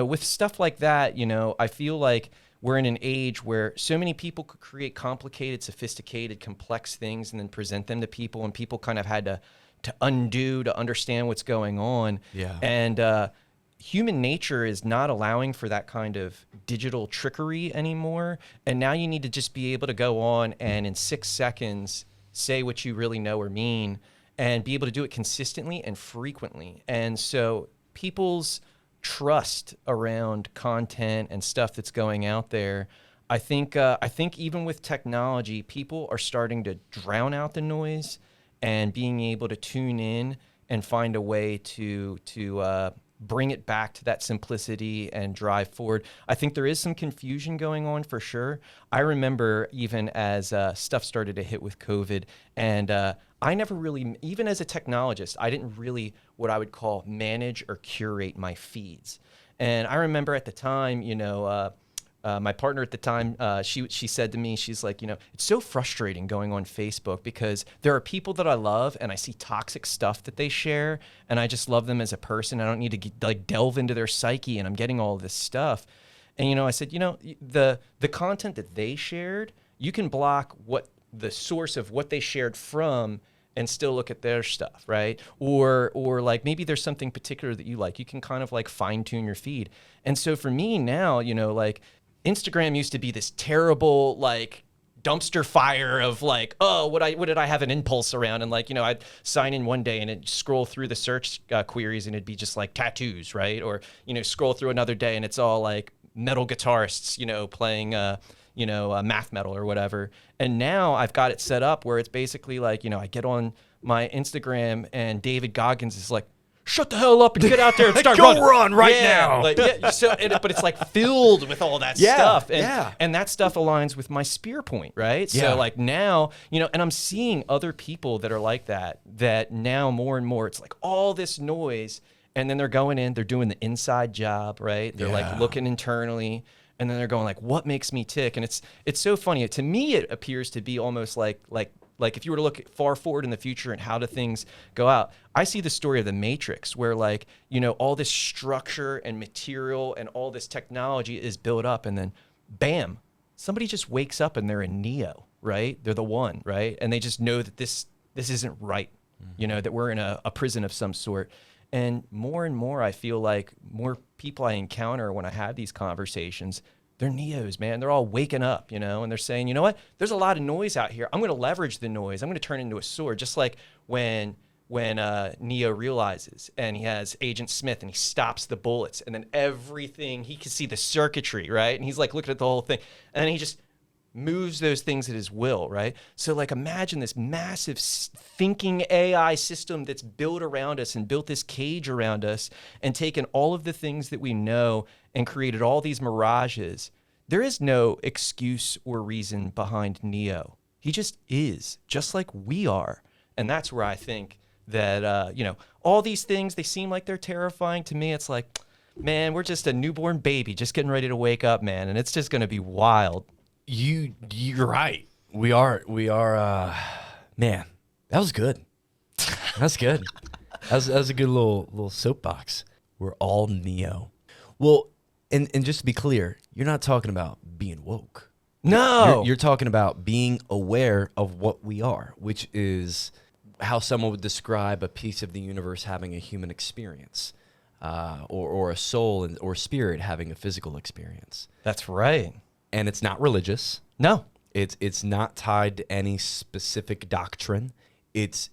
With stuff like that, I feel like we're in an age where so many people could create complicated, sophisticated, complex things and then present them to people, and people kind of had to understand what's going on. Yeah. And human nature is not allowing for that kind of digital trickery anymore. And now you need to just be able to go on and in 6 seconds say what you really know or mean, and be able to do it consistently and frequently. And so people's trust around content and stuff that's going out there, I think even with technology, people are starting to drown out the noise and being able to tune in and find a way to bring it back to that simplicity and drive forward. I think there is some confusion going on for sure. I remember even as stuff started to hit with COVID, and I never really, even as a technologist, I didn't really what I would call manage or curate my feeds. And I remember at the time, my partner at the time, she said to me, she's like, it's so frustrating going on Facebook because there are people that I love and I see toxic stuff that they share, and I just love them as a person. I don't need to delve into their psyche, and I'm getting all of this stuff. And, I said, the content that they shared, you can block what the source of what they shared from and still look at their stuff, right? Or like maybe there's something particular that you like. You can kind of like fine tune your feed. And so for me now, like, Instagram used to be this terrible, like, dumpster fire of like, oh, what did I have an impulse around? And like, I'd sign in one day and it'd scroll through the search queries and it'd be just like tattoos, right? Or, scroll through another day and it's all like metal guitarists, playing, math metal or whatever. And now I've got it set up where it's basically like, I get on my Instagram and David Goggins is like, shut the hell up and get out there and start running. Go run right now. But it's like filled with all that stuff. And that stuff aligns with my spear point, right? Yeah. So like now, and I'm seeing other people that are like that now more and more, it's like all this noise, and then they're going in, they're doing the inside job, right? They're like looking internally, and then they're going like, what makes me tick? And it's so funny. To me, it appears to be almost like if you were to look far forward in the future and how do things go out, I see the story of the Matrix where like, all this structure and material and all this technology is built up, and then bam, somebody just wakes up and they're in Neo, right? They're the one, right? And they just know that this isn't right, that we're in a prison of some sort. And more, I feel like more people I encounter when I have these conversations, they're Neos, man. They're all waking up, and they're saying, you know what? There's a lot of noise out here. I'm going to leverage the noise. I'm going to turn it into a sword. Just like when when Neo realizes, and he has Agent Smith, and he stops the bullets, and then everything, he can see the circuitry, right? And he's like looking at the whole thing, and then he just moves those things at his will, right? So like imagine this massive thinking AI system that's built around us and built this cage around us and taken all of the things that we know and created all these mirages. There is no excuse or reason behind Neo. He just is, just like we are. And that's where I think that, all these things, they seem like they're terrifying. To me, it's like, man, we're just a newborn baby just getting ready to wake up, man. And it's just going to be wild. You're right. We are man, that was good. That's good. That was a good little soapbox. We're all Neo. Well, and just to be clear, you're not talking about being woke. No. You're talking about being aware of what we are, which is how someone would describe a piece of the universe having a human experience, or a soul or spirit having a physical experience. That's right. And it's not religious. No. It's not tied to any specific doctrine. It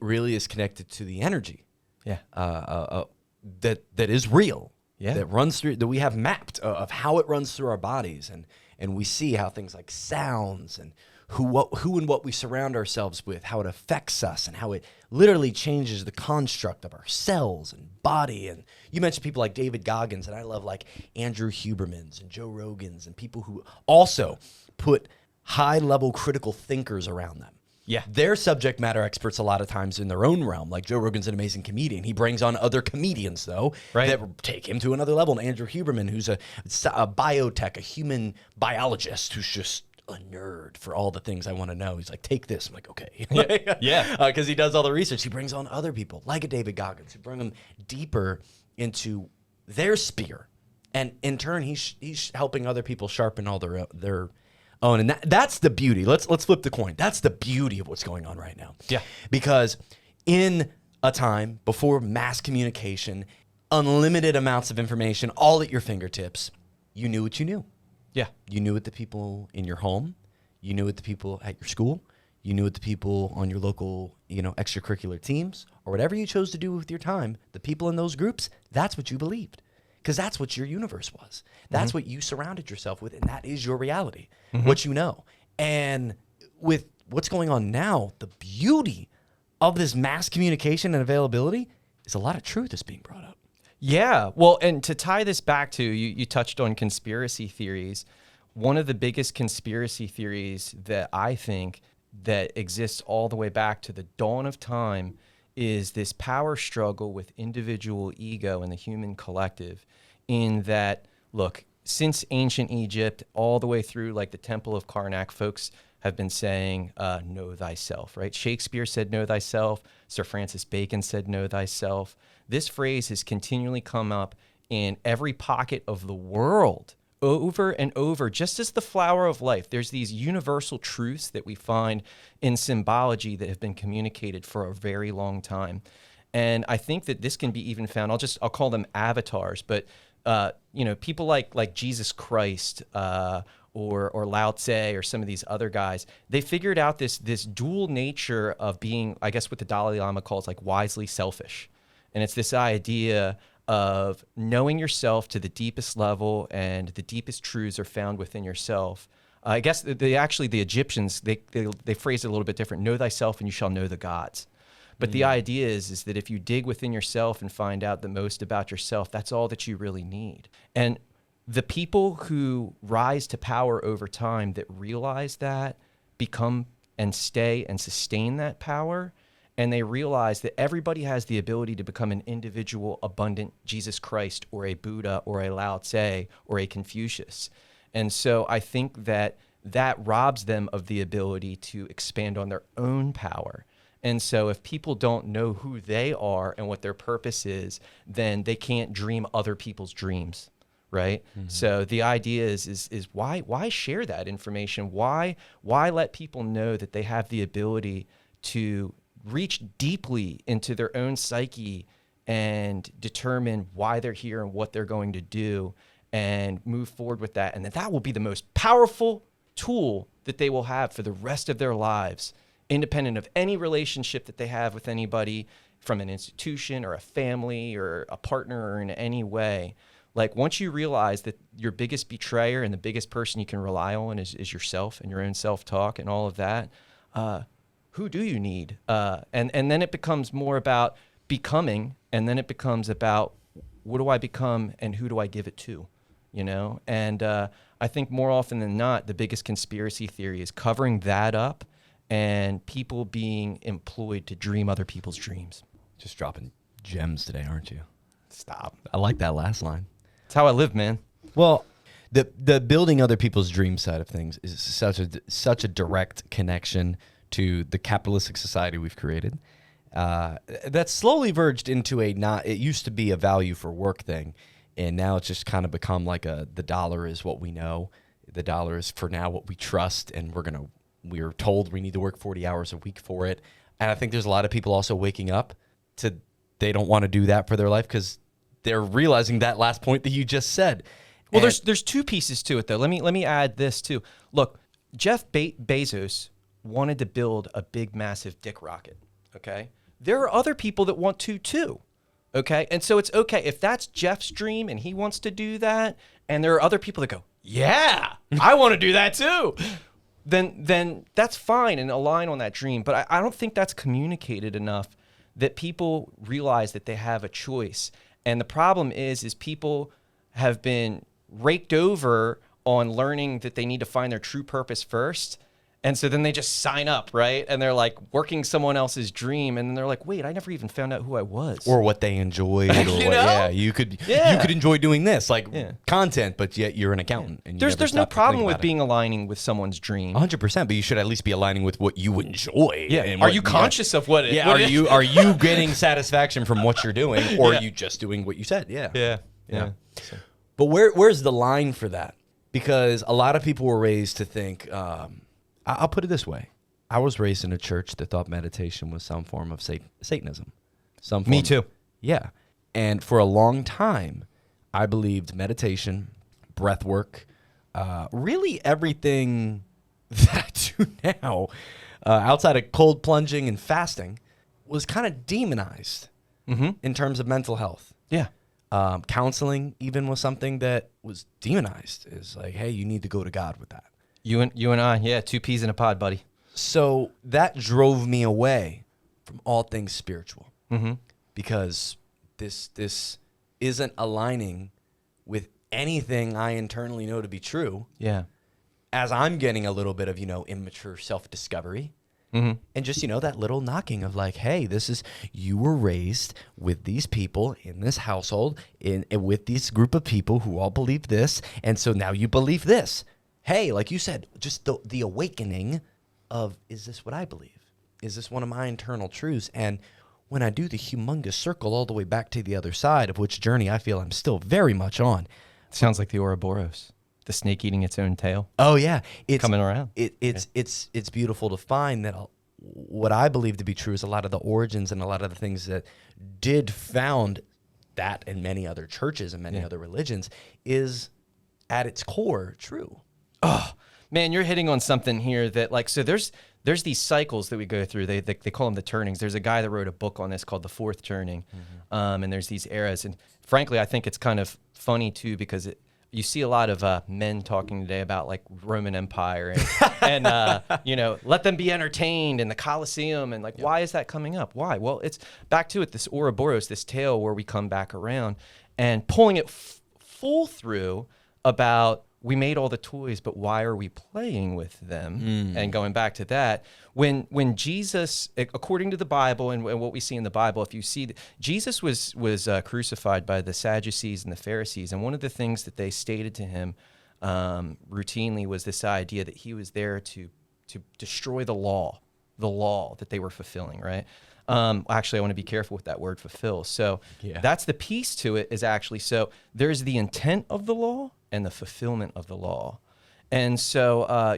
really is connected to the energy. Yeah. That is real. Yeah. That runs through, that we have mapped of how it runs through our bodies, and we see how things like sounds and who and what we surround ourselves with, how it affects us, and how it literally changes the construct of our cells and body. And you mentioned people like David Goggins, and I love like Andrew Hubermans and Joe Rogans, and people who also put high-level critical thinkers around them. Yeah. They're subject matter experts a lot of times in their own realm. Like Joe Rogan's an amazing comedian. He brings on other comedians, though, right, that take him to another level. And Andrew Huberman, who's a biotech, a human biologist, who's just a nerd for all the things I want to know. He's like, take this. I'm like, okay. Yeah. Because he does all the research. He brings on other people, like a David Goggins, who bring them deeper into their sphere. And in turn, he's helping other people sharpen all their own. And that's the beauty. Let's flip the coin. That's the beauty of what's going on right now. Yeah. Because in a time before mass communication, unlimited amounts of information, all at your fingertips, you knew what you knew. Yeah. You knew what the people in your home, you knew what the people at your school, you knew what the people on your local, extracurricular teams, or whatever you chose to do with your time, the people in those groups, that's what you believed. Because that's what your universe was. That's what you surrounded yourself with, and that is your reality, what you know. And with what's going on now, the beauty of this mass communication and availability is a lot of truth is being brought up. Yeah. Well, and to tie this back to, you touched on conspiracy theories. One of the biggest conspiracy theories that I think that exists all the way back to the dawn of time is this power struggle with individual ego and the human collective, in that, look, since ancient Egypt all the way through like the Temple of Karnak, folks have been saying, know thyself, right? Shakespeare said, know thyself. Sir Francis Bacon said, know thyself. This phrase has continually come up in every pocket of the world over and over, just as the flower of life. There's these universal truths that we find in symbology that have been communicated for a very long time. And I think that this can be even found, I'll call them avatars, but people like Jesus Christ, or Lao Tse, or some of these other guys, they figured out this dual nature of being, I guess what the Dalai Lama calls like wisely selfish. And it's this idea of knowing yourself to the deepest level, and the deepest truths are found within yourself. I guess the Egyptians, they phrased it a little bit different. Know thyself and you shall know the gods. But the idea is that if you dig within yourself and find out the most about yourself, that's all that you really need. And the people who rise to power over time that realize that become and stay and sustain that power. And they realize that everybody has the ability to become an individual, abundant Jesus Christ, or a Buddha, or a Lao Tse, or a Confucius. And so I think that robs them of the ability to expand on their own power. And so if people don't know who they are and what their purpose is, then they can't dream other people's dreams, right? Mm-hmm. So the idea is why share that information? Why let people know that they have the ability to reach deeply into their own psyche and determine why they're here and what they're going to do, and move forward with that. And that will be the most powerful tool that they will have for the rest of their lives independent of any relationship that they have with anybody from an institution or a family or a partner or in any way. Like once you realize that your biggest betrayer and the biggest person you can rely on is yourself and your own self-talk and all of that, who do you need? And then it becomes more about becoming, and then it becomes about what do I become and who do I give it to, you know? And I think more often than not, the biggest conspiracy theory is covering that up and people being employed to dream other people's dreams. Just dropping gems today, aren't you? Stop. I like that last line. It's how I live, man. Well, the building other people's dream side of things is such a direct connection to the capitalistic society we've created. That's slowly verged into it used to be a value for work thing, and now it's just kind of become like the dollar is what we know. The dollar is for now what we trust, and we're told we need to work 40 hours a week for it. And I think there's a lot of people also waking up to they don't want to do that for their life because they're realizing that last point that you just said. Well, there's two pieces to it though. Let me add this too. Look, Jeff Bezos wanted to build a big, massive dick rocket. Okay, there are other people that want to too. Okay, and so it's okay if that's Jeff's dream and he wants to do that, and there are other people that go, yeah, I want to do that too. Then that's fine and align on that dream. But I don't think that's communicated enough that people realize that they have a choice. And the problem is people have been raked over on learning that they need to find their true purpose first. And so then they just sign up, right? And they're like working someone else's dream. And then they're like, wait, I never even found out who I was. Or what they enjoyed. Or you could enjoy doing this, like content, but yet you're an accountant. And there's no problem with being aligning with someone's dream. 100%, but you should at least be aligning with what you enjoy. Yeah. And are you conscious of what it is? Yeah. Are you getting satisfaction from what you're doing, or are you just doing what you said? Yeah. Yeah. But where's the line for that? Because a lot of people were raised to think, I'll put it this way. I was raised in a church that thought meditation was some form of Satanism. Me too. Yeah. And for a long time, I believed meditation, breath work, really everything that I do now, outside of cold plunging and fasting, was kind of demonized in terms of mental health. Yeah. Counseling even was something that was demonized. It's like, hey, you need to go to God with that. You and I, two peas in a pod, buddy. So that drove me away from all things spiritual, because this isn't aligning with anything I internally know to be true. Yeah. As I'm getting a little bit of immature self-discovery, and just that little knocking of like, hey, you were raised with these people in this household, with this group of people who all believe this, and so now you believe this. Hey, like you said, just the awakening of, is this what I believe? Is this one of my internal truths? And when I do the humongous circle all the way back to the other side, of which journey I feel I'm still very much on. Sounds like the Ouroboros, the snake eating its own tail. Oh yeah, it's coming around. It's beautiful to find that what I believe to be true is a lot of the origins and a lot of the things that did found that in many other churches and many other religions is at its core true. Oh, man, you're hitting on something here that so there's these cycles that we go through. They call them the turnings. There's a guy that wrote a book on this called The Fourth Turning. And there's these eras. And frankly, I think it's kind of funny too, because you see a lot of men talking today about like Roman Empire and let them be entertained in the Colosseum. And why is that coming up? Why? Well, it's back to it, this Ouroboros, this tale where we come back around and pulling it full through about, we made all the toys, but why are we playing with them? And going back to that, when Jesus, according to the Bible and what we see in the Bible, if you see, Jesus was crucified by the Sadducees and the Pharisees, and one of the things that they stated to him routinely was this idea that he was there to destroy the law that they were fulfilling, right? Actually, I want to be careful with that word fulfill. So that's the piece to it, is actually, so there's the intent of the law and the fulfillment of the law. And so,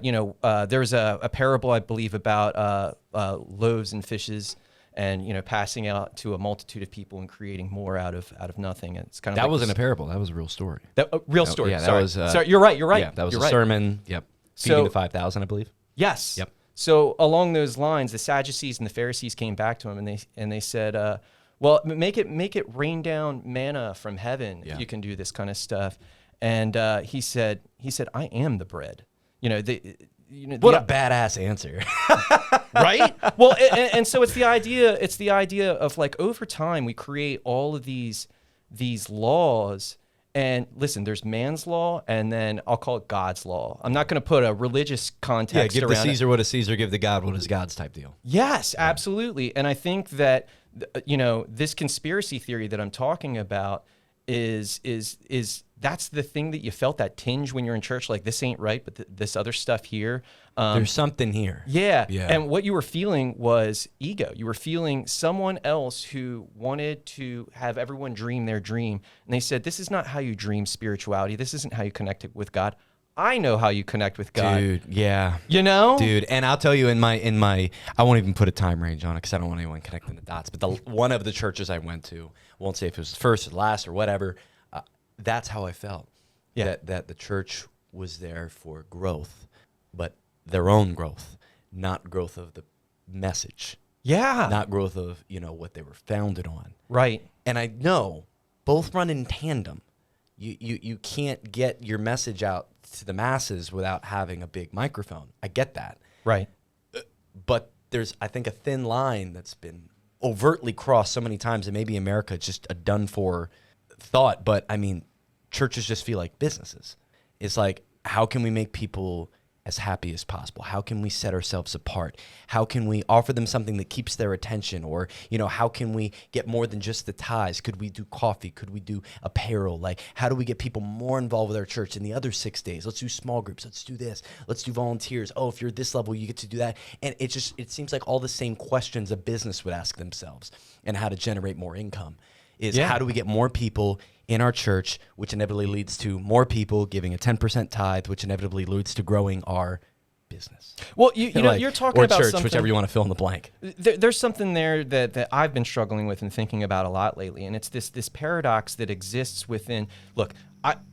there's a parable, I believe, about loaves and fishes and, passing out to a multitude of people and creating more out of nothing. And it's kind of that wasn't a parable. That was a real story. Real story. Yeah, Sorry. that was. Sorry, you're right. Yeah, that was a sermon. Yep. Feeding the 5,000, I believe. Yes. Yep. So along those lines, the Sadducees and the Pharisees came back to him and they said, well, make it rain down manna from heaven if you can do this kind of stuff. And he said, I am the bread. What a badass answer. Right? Well, and so it's the idea of like over time we create all of these laws. And listen, there's man's law, and then I'll call it God's law. I'm not going to put a religious context give around to Caesar what is Caesar, give to God what is God's type deal. Yes, absolutely. And I think that this conspiracy theory that I'm talking about is that's the thing that you felt, that tinge when you're in church, like this ain't right, but this other stuff here. There's something here. Yeah. Yeah. And what you were feeling was ego. You were feeling someone else who wanted to have everyone dream their dream. And they said, this is not how you dream spirituality. This isn't how you connect with God. I know how you connect with God. Dude, yeah. You know? Dude, and I'll tell you in my I won't even put a time range on it because I don't want anyone connecting the dots, but one of the churches I went to, I won't say if it was the first or the last or whatever, that's how I felt. Yeah. That the church was there for growth, but their own growth, not growth of the message. Yeah. Not growth of, what they were founded on. Right. And I know both run in tandem. You can't get your message out to the masses without having a big microphone. I get that. Right. But there's, I think, a thin line that's been overtly crossed so many times, and maybe America just a done-for thought. But, I mean, churches just feel like businesses. It's like, how can we make people as happy as possible? How can we set ourselves apart? How can we offer them something that keeps their attention? Or, how can we get more than just the tithes? Could we do coffee? Could we do apparel? Like, how do we get people more involved with our church in the other 6 days? Let's do small groups. Let's do this. Let's do volunteers. Oh, if you're at this level, you get to do that. And it seems like all the same questions a business would ask themselves and how to generate more income is how do we get more people in our church, which inevitably leads to more people giving a 10% tithe, which inevitably leads to growing our business. Well, you're talking or about church, something, whichever you want to fill in the blank. There's something there that I've been struggling with and thinking about a lot lately, and it's this paradox that exists within. Look,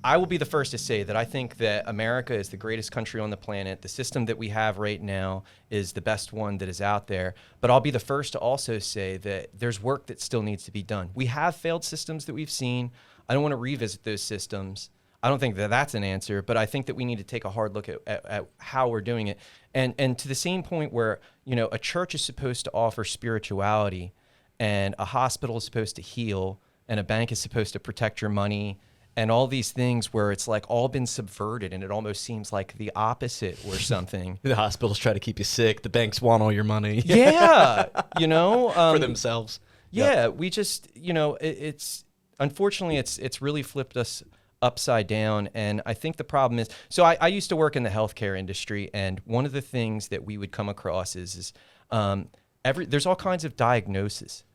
I will be the first to say that I think that America is the greatest country on the planet. The system that we have right now is the best one that is out there. But I'll be the first to also say that there's work that still needs to be done. We have failed systems that we've seen. I don't want to revisit those systems. I don't think that that's an answer, but I think that we need to take a hard look at how we're doing it. And to the same point where, a church is supposed to offer spirituality, and a hospital is supposed to heal, and a bank is supposed to protect your money, and all these things where it's like all been subverted, and it almost seems like the opposite or something. The hospitals try to keep you sick. The banks want all your money. Yeah, for themselves. Yeah, we just, it's unfortunately it's really flipped us upside down. And I think the problem is, so I used to work in the healthcare industry, and one of the things that we would come across is there's all kinds of diagnoses.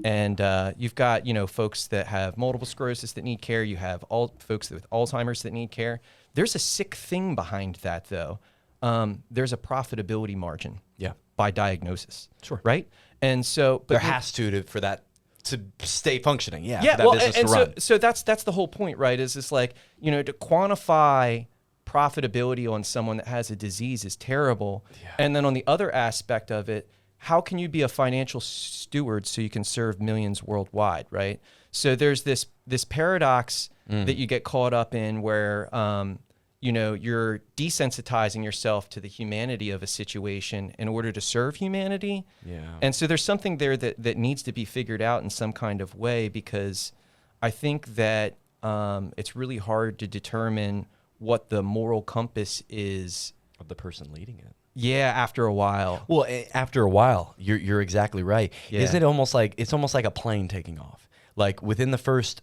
And you've got, folks that have multiple sclerosis that need care. You have folks with Alzheimer's that need care. There's a sick thing behind that, though. There's a profitability margin by diagnosis. Sure. Right? And so... But there has to for that to stay functioning. Yeah, yeah, for that well, business and to run. so that's the whole point, right? Is it's like, to quantify profitability on someone that has a disease is terrible. Yeah. And then on the other aspect of it, how can you be a financial steward so you can serve millions worldwide, right? So there's this paradox that you get caught up in where, you're desensitizing yourself to the humanity of a situation in order to serve humanity. Yeah. And so there's something there that needs to be figured out in some kind of way, because I think that it's really hard to determine what the moral compass is Of the person leading it. Yeah, after a while. Well, after a while, you're exactly right. Yeah. Isn't it almost like a plane taking off? Like within the first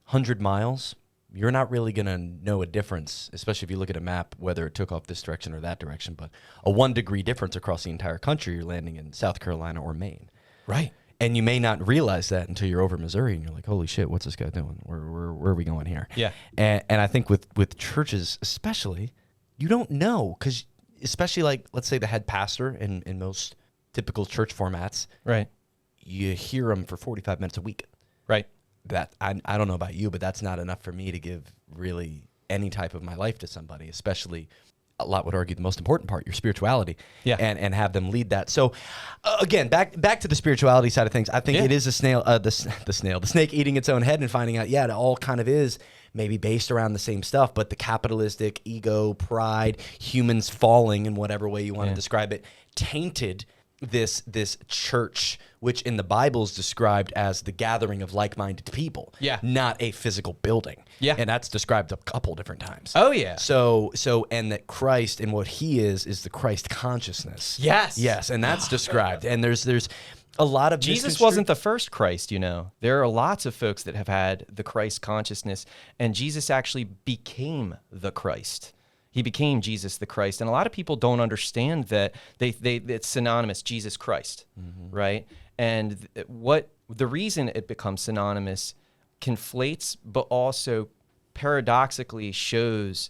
100 miles, you're not really going to know a difference, especially if you look at a map, whether it took off this direction or that direction. But a 1 degree difference across the entire country, you're landing in South Carolina or Maine. Right. And you may not realize that until you're over Missouri and you're like, holy shit, what's this guy doing? Where are we going here? Yeah. And I think with churches especially, you don't know, because especially like, let's say the head pastor in most typical church formats, Right. you hear them for 45 minutes a week. Right. That I don't know about you, but that's not enough for me to give really any type of my life to somebody, especially a lot would argue the most important part, your spirituality, Yeah. and have them lead that. So, again, back to the spirituality side of things. I think it is a snail, the snake eating its own head and finding out, it all kind of is maybe based around the same stuff, but the capitalistic ego, pride, humans falling in whatever way you want to describe it, tainted this church, which in the Bible is described as the gathering of like-minded people, not a physical building. Yeah. And that's described a couple different times. Oh, yeah. So and that Christ and what he is the Christ consciousness. Yes, and that's described. And there's a lot of Jesus wasn't the first Christ, There are lots of folks that have had the Christ consciousness, and Jesus actually became the Christ. He became Jesus the Christ. And a lot of people don't understand that it's synonymous, Jesus Christ, right? And the reason it becomes synonymous conflates, but also paradoxically shows.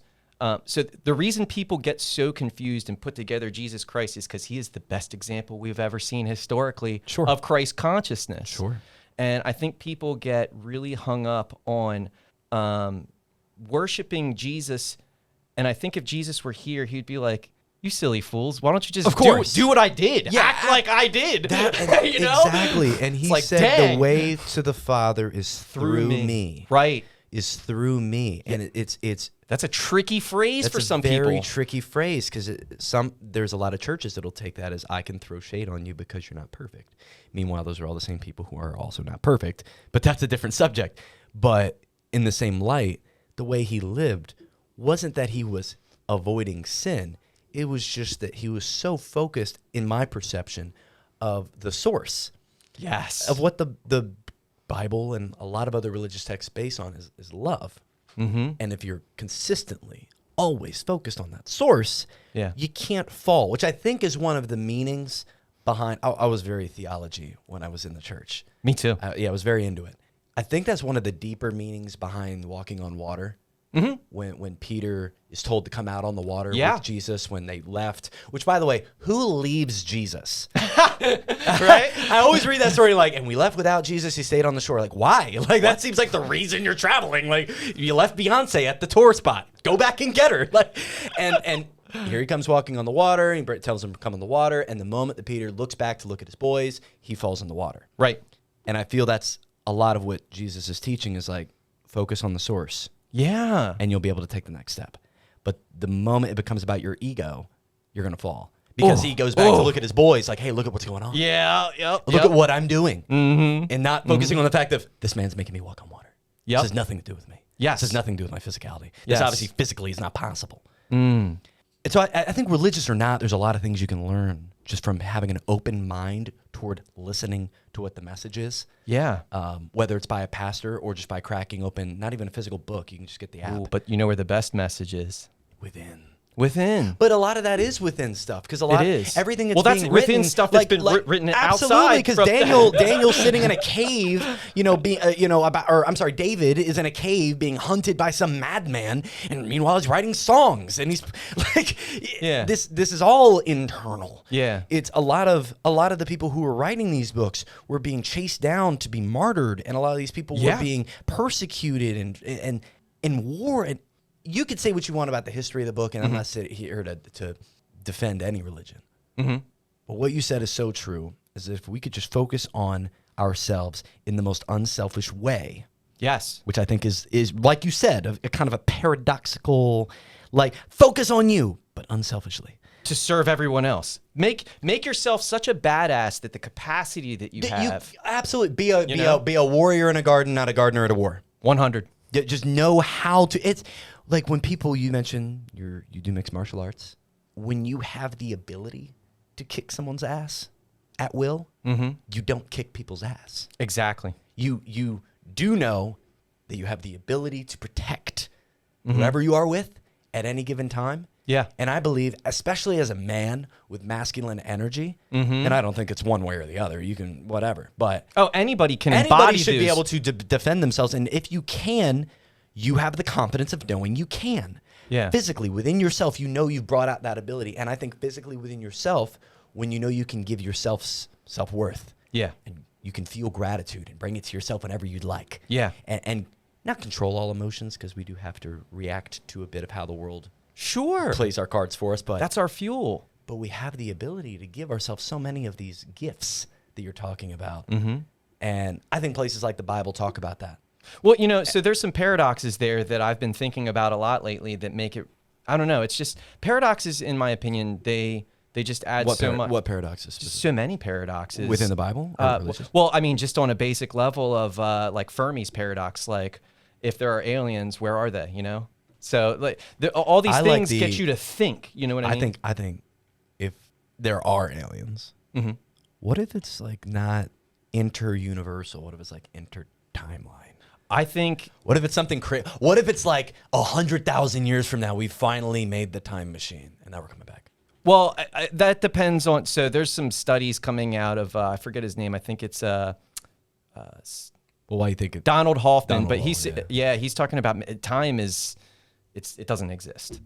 So the reason people get so confused and put together Jesus Christ is because he is the best example we've ever seen historically of Christ consciousness. Sure. And I think people get really hung up on worshiping Jesus. And I think if Jesus were here, he'd be like, "You silly fools! Why don't you just do what I did? Act like I did." Exactly. And he said, "The way to the Father is through me." Right. Is through me, and it's that's a tricky phrase for some people. Very tricky phrase because there's a lot of churches that'll take that as I can throw shade on you because you're not perfect. Meanwhile, those are all the same people who are also not perfect, but that's a different subject. But in the same light, the way he lived wasn't that he was avoiding sin. It was just that he was so focused, in my perception, of the source. Yes. Of what the Bible and a lot of other religious texts based on is love. Mm-hmm. And if you're consistently always focused on that source, you can't fall, which I think is one of the meanings behind. I was very theology when I was in the church. Me too. I was very into it. I think that's one of the deeper meanings behind walking on water. Mm-hmm. When Peter is told to come out on the water with Jesus when they left, which, by the way, who leaves Jesus? Right? I always read that story and we left without Jesus, he stayed on the shore. Like, why? That seems like the reason you're traveling. You left Beyonce at the tour spot. Go back and get her. And here he comes walking on the water, and he tells him to come on the water, and the moment that Peter looks back to look at his boys, he falls in the water. Right. And I feel that's a lot of what Jesus is teaching is focus on the source. Yeah. And you'll be able to take the next step. But the moment it becomes about your ego, you're going to fall. Because he goes back to look at his boys hey, look at what's going on. Yeah, Look at what I'm doing. Mm-hmm. And not focusing on the fact of, this man's making me walk on water. This has nothing to do with me. Yes. This has nothing to do with my physicality. This obviously physically is not possible. And so I think religious or not, there's a lot of things you can learn just from having an open mind toward listening to what the message is. Yeah. Whether it's by a pastor or just by cracking open, not even a physical book, you can just get the app. Ooh, but you know where the best message is? Within. But a lot of that is within stuff because everything that's that's being within written, stuff that's been written outside. Absolutely, because Daniel's sitting in a cave, David is in a cave being hunted by some madman, and meanwhile he's writing songs, and he's this is all internal. Yeah, it's a lot of the people who were writing these books were being chased down to be martyred, and a lot of these people were being persecuted and in war and. You could say what you want about the history of the book, and I'm not sitting here to defend any religion. Mm-hmm. But what you said is so true, is if we could just focus on ourselves in the most unselfish way. Yes. Which I think is like you said, a kind of a paradoxical, focus on you, but unselfishly. To serve everyone else. Make yourself such a badass that the capacity that you have. Absolutely. Be a warrior in a garden, not a gardener at a war. 100. Just know how to. It's like when people, you mention you do mixed martial arts. When you have the ability to kick someone's ass at will, you don't kick people's ass. Exactly. You do know that you have the ability to protect whoever you are with at any given time. Yeah. And I believe, especially as a man with masculine energy, and I don't think it's one way or the other. You can, whatever. But anybody can anybody should be able to defend themselves. And if you can, you have the confidence of knowing you can. Yeah. Physically, within yourself, you know you've brought out that ability. And I think physically within yourself, when you know you can give yourself self-worth. Yeah. And you can feel gratitude and bring it to yourself whenever you'd like. Yeah. And not control all emotions, because we do have to react to a bit of how the world Sure. plays our cards for us, but That's our fuel. but we have the ability to give ourselves so many of these gifts that you're talking about. And I think places like the Bible talk about that. Well, so there's some paradoxes there that I've been thinking about a lot lately that make it, I don't know. It's just paradoxes, in my opinion, they just add so much. What paradoxes? specifically? So many paradoxes Within the Bible? Or religious? well, I mean, just on a basic level of like Fermi's paradox, like if there are aliens, where are they? So like all these things get you to think. You know what I mean? I think if there are aliens, what if it's like not inter-universal? What if it's like inter-timeline? I think. What if it's something crazy? What if it's like 100,000 years from now, we finally made the time machine and now we're coming back? Well, that depends on. So there's some studies coming out of I forget his name. I think it's Well, why do you think it? Donald Hoffman, Donald but Hoffman, he's talking about time is it doesn't exist.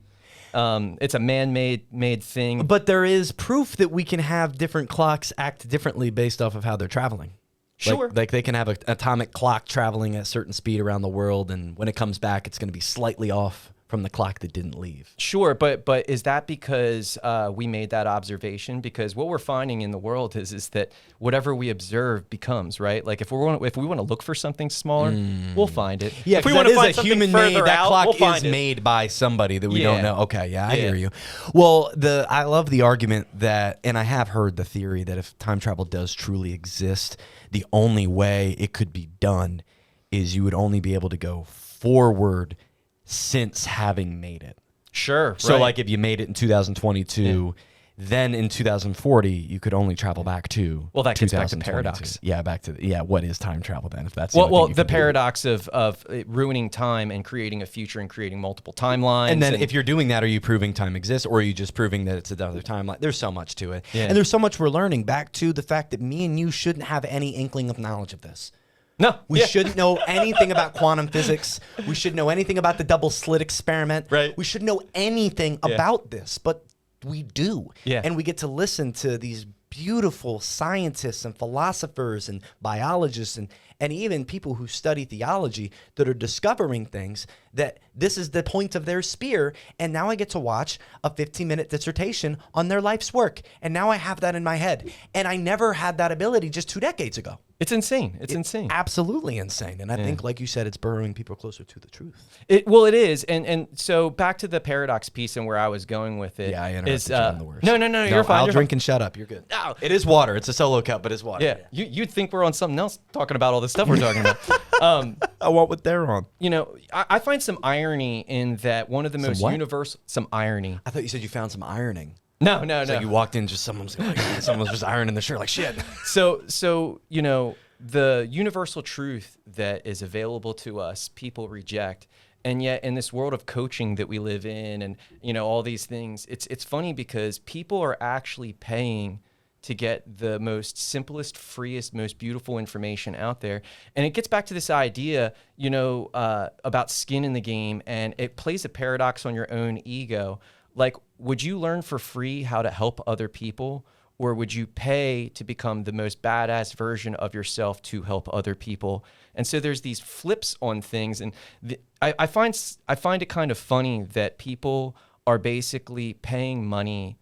It's a man-made thing. But there is proof that we can have different clocks act differently based off of how they're traveling. Sure. Like they can have an atomic clock traveling at a certain speed around the world, and when it comes back, it's going to be slightly off from the clock that didn't leave. Sure, but is that because we made that observation? Because what we're finding in the world is that whatever we observe becomes, right. Like if we want to look for something smaller, we'll find it. Yeah, if we that want to is find a something human made. further That out, clock we'll is find it. made by somebody that we don't know. Okay, yeah, I hear you. Well, I love the argument that, and I have heard the theory that if time travel does truly exist, the only way it could be done is you would only be able to go forward since having made it. Sure. So right. like if you made it in 2022, then in 2040 you could only travel back to. Well, that gets back to 2022. paradox. Yeah, back to what is time travel then? If that's well, the the paradox of ruining time and creating a future and creating multiple timelines. And then if you're doing that, are you proving time exists, or are you just proving that it's another timeline? There's so much to it, Yeah. and there's so much we're learning. Back to the fact that me and you shouldn't have any inkling of knowledge of this. no, We shouldn't know anything about quantum physics. We should know anything about the double slit experiment. Right. We should know anything about this, but we do. Yeah. And we get to listen to these beautiful scientists and philosophers and biologists and even people who study theology that are discovering things that this is the point of their spear. And now I get to watch a 15-minute dissertation on their life's work. And now I have that in my head. And I never had that ability just 2 decades ago. it's insane. It's insane. Absolutely insane. And I think, like you said, it's burrowing people closer to the truth. It is, and so back to the paradox piece and where I was going with it. Yeah, I interrupted is, you. I'm the worst. No, you're fine. I'll you're drink fine. and shut up. You're good. No. It is water. It's a solo cup, but it's water. Yeah, you'd think we're on something else talking about all this stuff we're talking about. I want what they're on. I find some irony in that one of the most what? universal. Some irony. I thought you said you found some ironing. No. Like you walked in, just someone's just ironing the shirt like shit. So the universal truth that is available to us, people reject. And yet in this world of coaching that we live in and, all these things, it's funny because people are actually paying to get the most simplest, freest, most beautiful information out there. And it gets back to this idea, about skin in the game, and it plays a paradox on your own ego. Like, would you learn for free how to help other people? Or would you pay to become the most badass version of yourself to help other people? And so there's these flips on things. And I find it kind of funny that people are basically paying money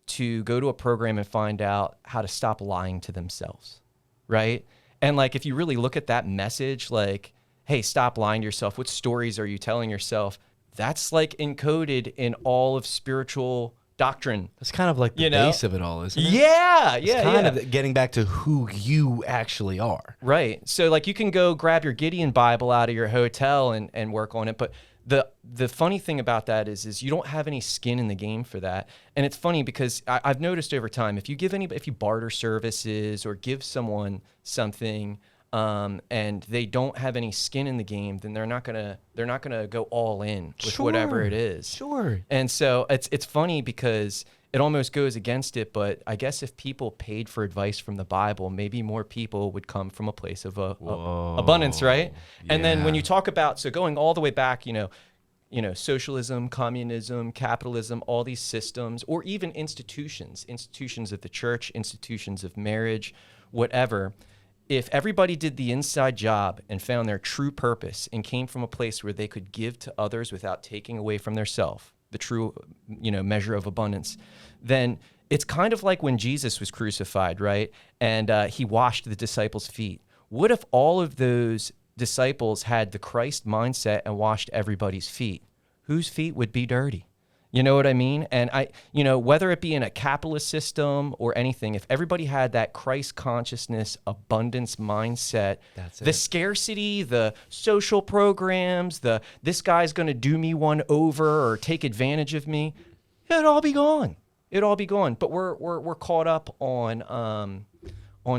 to go to a program and find out how to stop lying to themselves, right? And like, if you really look at that message, like, hey, stop lying to yourself. What stories are you telling yourself? That's like encoded in all of spiritual doctrine. That's kind of like the base of it all, isn't it? Yeah, It's kind of getting back to who you actually are. Right. So like you can go grab your Gideon Bible out of your hotel and work on it, but the funny thing about that is you don't have any skin in the game for that. And it's funny because I've noticed over time, if you barter services or give someone something and they don't have any skin in the game, then they're not gonna go all in with whatever it is. Sure. And so it's funny because it almost goes against it, but I guess if people paid for advice from the Bible, maybe more people would come from a place of abundance, right? And then when you talk about, so going all the way back, socialism, communism, capitalism, all these systems, or even institutions of the church, institutions of marriage, whatever. If everybody did the inside job and found their true purpose and came from a place where they could give to others without taking away from theirself, the true, measure of abundance, then it's kind of like when Jesus was crucified, right? And he washed the disciples' feet. What if all of those disciples had the Christ mindset and washed everybody's feet? Whose feet would be dirty? You know what I mean? And whether it be in a capitalist system or anything, if everybody had that Christ consciousness, abundance mindset, the scarcity, the social programs, this guy's going to do me one over or take advantage of me, it'd all be gone. It'd all be gone. But we're caught up on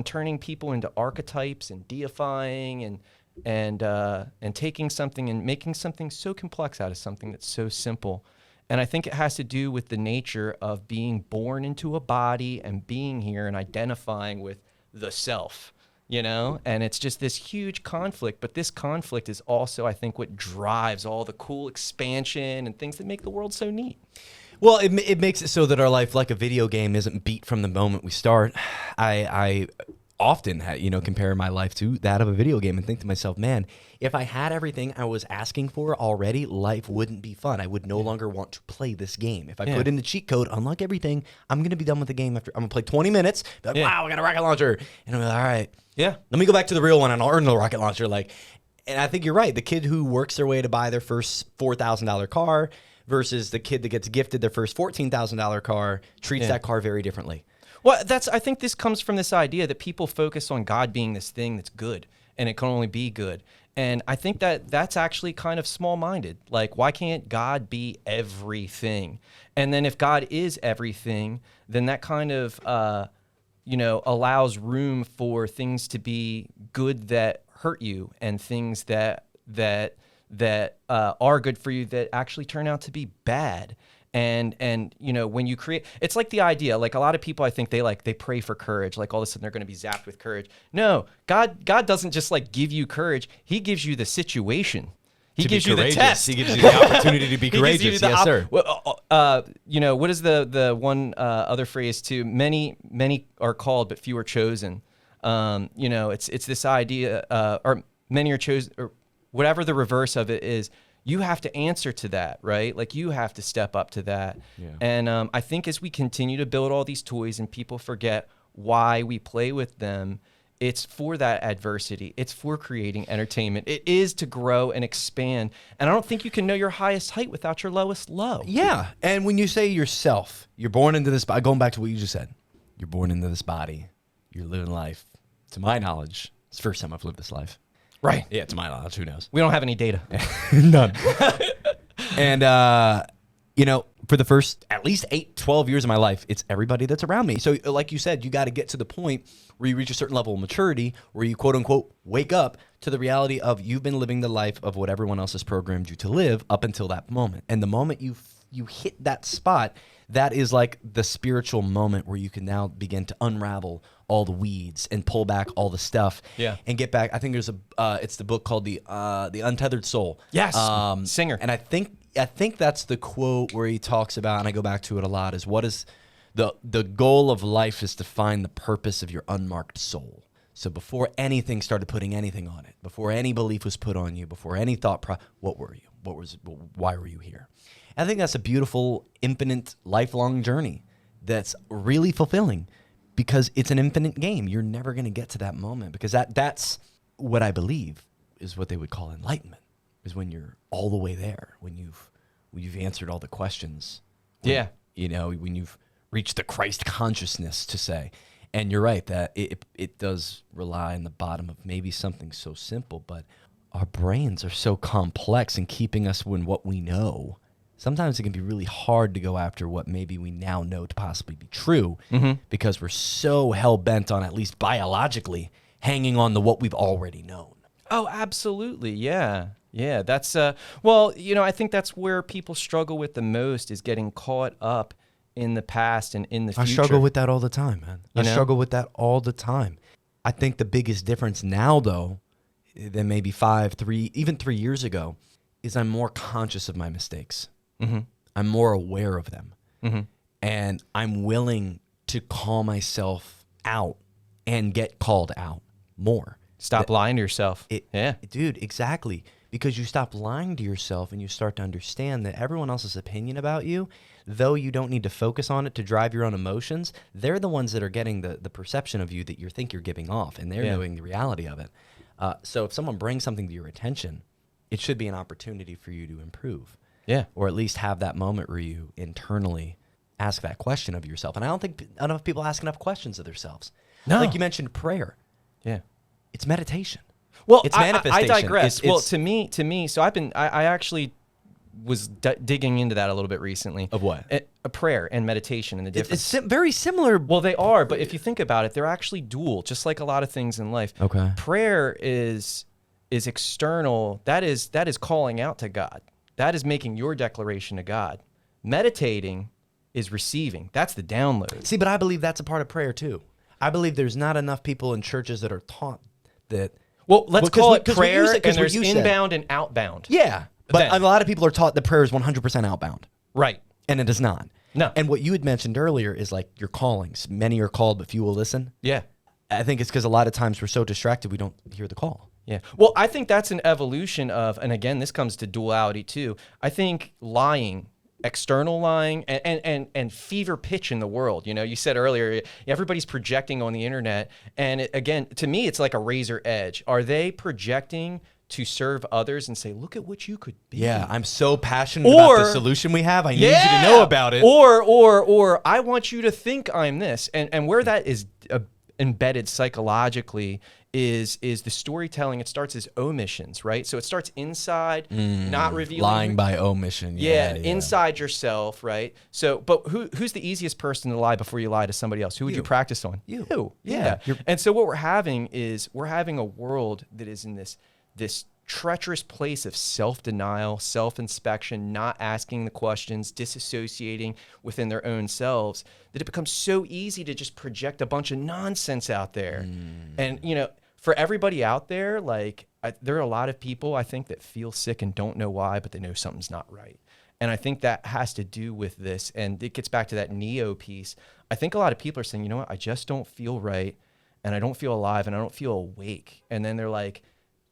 turning people into archetypes and deifying and taking something and making something so complex out of something that's so simple. And I think it has to do with the nature of being born into a body and being here and identifying with the self, and it's just this huge conflict. But this conflict is also, I think, what drives all the cool expansion and things that make the world so neat. Well, it makes it so that our life, like a video game, isn't beat from the moment we start. I often compare my life to that of a video game and think to myself, man, if I had everything I was asking for already, life wouldn't be fun. I would no longer want to play this game. If I put in the cheat code, unlock everything, I'm going to be done with the game after. I'm going to play 20 minutes, be like, wow, I got a rocket launcher. And I'm like, all right, let me go back to the real one and I'll earn the rocket launcher. And I think you're right. The kid who works their way to buy their first $4,000 car versus the kid that gets gifted their first $14,000 car treats that car very differently. Well, I think this comes from this idea that people focus on God being this thing that's good and it can only be good. And I think that's actually kind of small-minded. Like, why can't God be everything? And then if God is everything, then that kind of, allows room for things to be good that hurt you and things that are good for you that actually turn out to be bad. And when you create, it's like the idea, like a lot of people, I think they pray for courage, like all of a sudden they're going to be zapped with courage. No, God doesn't just give you courage. He gives you the situation. He gives you the test. He gives you the opportunity to be courageous. Yes, sir. What is the one other phrase too? Many are called, but few are chosen. It's this idea, or many are chosen, or whatever the reverse of it is. You have to answer to that, right? Like, you have to step up to that. Yeah. And I think as we continue to build all these toys and people forget why we play with them, it's for that adversity. It's for creating entertainment. It is to grow and expand. And I don't think you can know your highest height without your lowest low. Yeah. And when you say yourself, you're born into this body, going back to what you just said, you're born into this body, you're living life. To my knowledge, it's the first time I've lived this life. Right. Yeah, to my knowledge. Who knows? We don't have any data. None. And, for the first at least 12 years of my life, it's everybody that's around me. So like you said, you got to get to the point where you reach a certain level of maturity where you, quote unquote, wake up to the reality of you've been living the life of what everyone else has programmed you to live up until that moment. And the moment you hit that spot, that is like the spiritual moment where you can now begin to unravel all the weeds and pull back all the stuff and get back. I think there's it's the book called the Untethered Soul. Yes. Singer. And I think that's the quote where he talks about, and I go back to it a lot, is what is the goal of life is to find the purpose of your unmarked soul. So before anything started putting anything on it, before any belief was put on you, before any thought, what were you? Why were you here? I think that's a beautiful, infinite, lifelong journey that's really fulfilling because it's an infinite game. You're never going to get to that moment because that's what I believe is what they would call enlightenment, is when you're all the way there, when you've answered all the questions. When you've reached the Christ consciousness, to say. And you're right that it does rely on the bottom of maybe something so simple, but our brains are so complex in keeping us in what we know. Sometimes it can be really hard to go after what maybe we now know to possibly be true because we're so hell-bent on, at least biologically, hanging on to what we've already known. Oh, absolutely. Yeah. Yeah. That's, I think that's where people struggle with the most, is getting caught up in the past and in the future. I struggle with that all the time, man. I struggle with that all the time. I think the biggest difference now, though, than maybe 3 years ago, is I'm more conscious of my mistakes. Mm-hmm. I'm more aware of them. Mm-hmm. And I'm willing to call myself out and get called out more. Stop lying to yourself. Dude, exactly. because you stop lying to yourself and you start to understand that everyone else's opinion about you, though you don't need to focus on it to drive your own emotions, they're the ones that are getting the perception of you that you think you're giving off, and they're knowing the reality of it. So if someone brings something to your attention, it should be an opportunity for you to improve. Yeah. Or at least have that moment where you internally ask that question of yourself. And I don't think enough people ask enough questions of themselves. No. Like you mentioned prayer. Yeah. It's meditation. Well, It's I manifestation. digress. It's- Well, to me, so I actually was digging into that a little bit recently. Of what? A prayer and meditation and the difference. It's very similar. Well, they are, but if you think about it, they're actually dual, just like a lot of things in life. Okay. Prayer is external. That is calling out to God. That is making your declaration to God. Meditating is receiving. That's the download. See, but I believe that's a part of prayer too. I believe there's not enough people in churches that are taught that. Well, let's call it 'cause what you prayer, said- 'cause and there's what you said. inbound and outbound. Yeah, but Then. a lot of people are taught that prayer is 100% outbound, Right. and it is not. No. And what you had mentioned earlier is like your callings. Many are called, but few will listen. Yeah. I think it's because a lot of times we're so distracted we don't hear the call. Yeah. Well, I think that's an evolution of, and again, this comes to duality too. I think lying, external lying, and fever pitch in the world. You know, you said earlier, everybody's projecting on the internet. And again, to me, it's like a razor edge. Are they projecting to serve others and say, look at what you could be? Yeah, I'm so passionate about the solution we have. I need you to know about it. Or I want you to think I'm this. And where that is embedded psychologically is the storytelling. It starts as omissions, right? So it starts inside, not revealing. Lying by omission. Yeah, inside yourself, right? So, but who's the easiest person to lie before you lie to somebody else? Who would you practice on? You. Yeah. Yeah. And so what we're having a world that is in this treacherous place of self-denial, self-inspection, not asking the questions, disassociating within their own selves, that it becomes so easy to just project a bunch of nonsense out there. And, you know, for everybody out there, like there are a lot of people I think that feel sick and don't know why, but they know something's not right. And I think that has to do with this. And it gets back to that Neo piece. I think a lot of people are saying, you know what, I just don't feel right, and I don't feel alive, and I don't feel awake. And then they're like,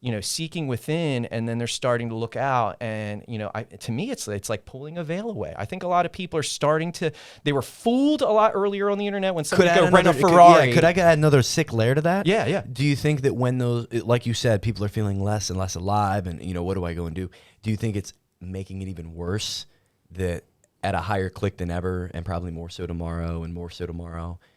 you know, seeking within, and then they're starting to look out. And, you know, to me, it's like pulling a veil away. I think a lot of people are they were fooled a lot earlier on the internet when somebody go rent a Ferrari. Could I add another sick layer to that? Yeah, yeah. Do you think that when those, like you said, people are feeling less and less alive and, you know, what do I go and do? Do you think it's making it even worse that at a higher click than ever, and probably more so tomorrow,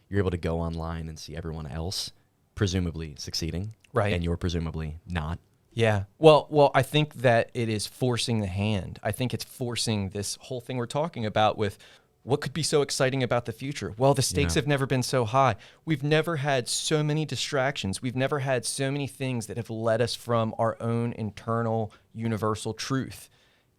you're able to go online and see everyone else presumably succeeding? Right. And you're presumably not. Yeah. Well, I think that it is forcing the hand. I think it's forcing this whole thing we're talking about with what could be so exciting about the future. Well, the stakes have never been so high. We've never had so many distractions. We've never had so many things that have led us from our own internal universal truth.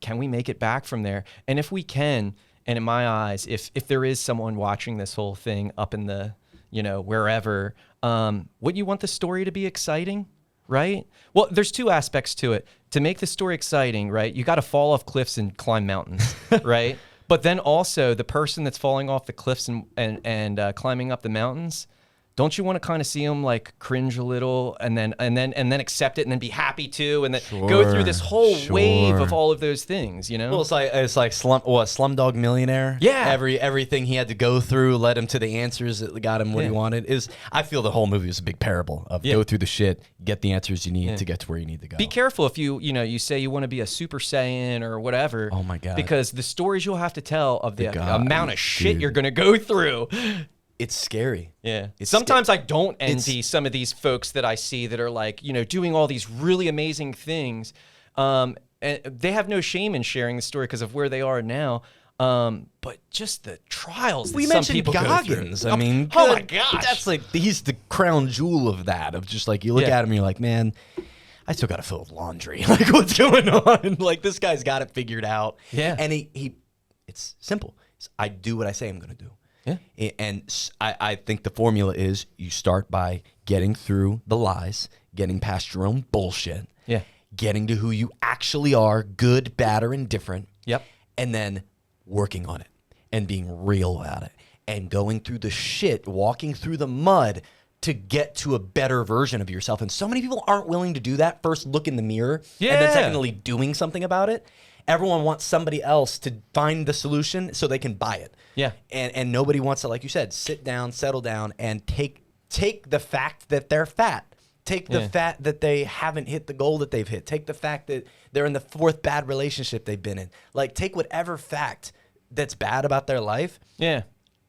Can we make it back from there? And if we can, and in my eyes, if there is someone watching this whole thing up in the, you know, wherever, would you want the story to be exciting, right? Well, there's two aspects to it. To make the story exciting, right, you got to fall off cliffs and climb mountains, right? But then also the person that's falling off the cliffs and climbing up the mountains, don't you want to kind of see them like cringe a little and then accept it and then be happy too and then go through this whole wave of all of those things, you know? Well, it's like Slumdog Millionaire. Yeah. Everything he had to go through led him to the answers that got him what he wanted. I feel the whole movie was a big parable of go through the shit, get the answers you need to get to where you need to go. Be careful if you say you want to be a Super Saiyan or whatever. Oh my God. Because the stories you'll have to tell of the amount of shit dude. you're going to go through. It's scary. Yeah. It's Sometimes I don't envy some of these folks that I see that are like, you know, doing all these really amazing things. And they have no shame in sharing the story because of where they are now. But just the trials that We some mentioned people Goggins. go through. I mean, oh my gosh. That's like, he's the crown jewel of that, of just like, you look at him and you're like, man, I still got to fill with laundry. Like, what's going on? Like, this guy's got it figured out. Yeah. And it's simple. I do what I say I'm going to do. Yeah. And I think the formula is you start by getting through the lies, getting past your own bullshit, getting to who you actually are, good, bad, or indifferent. Yep. And then working on it and being real about it and going through the shit, walking through the mud to get to a better version of yourself. And so many people aren't willing to do that. First, look in the mirror, and then Yeah. secondly, doing something about it. Everyone wants somebody else to find the solution so they can buy it. Yeah. And nobody wants to, like you said, sit down, settle down, and take the fact that they're fat. Take the fact that they haven't hit the goal that they've hit. Take the fact that they're in the 4th bad relationship they've been in. Like, take whatever fact that's bad about their life. Yeah.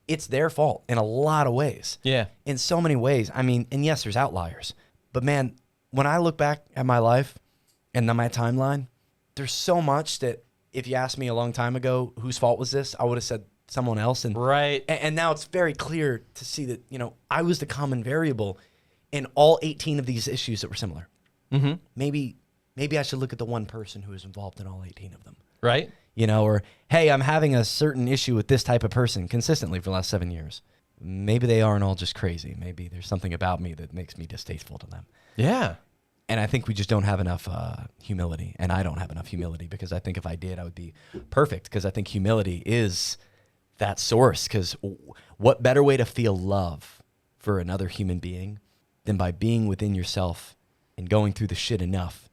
It's their fault in a lot of ways. Yeah. In so many ways. I mean, and yes, there's outliers. But man, when I look back at my life and then my timeline, there's so much that if you asked me a long time ago, whose fault was this? I would have said someone else. And Right. And now it's very clear to see that, I was the common variable in all 18 of these issues that were similar. Mm-hmm. Maybe I should look at the one person who was involved in all 18 of them. Right. Or, hey, I'm having a certain issue with this type of person consistently for the last 7 years. Maybe they aren't all just crazy. Maybe there's something about me that makes me distasteful to them. Yeah. And I think we just don't have enough humility. And I don't have enough humility, because I think if I did, I would be perfect, because I think humility is that source. Because what better way to feel love for another human being than by being within yourself and going through the shit enough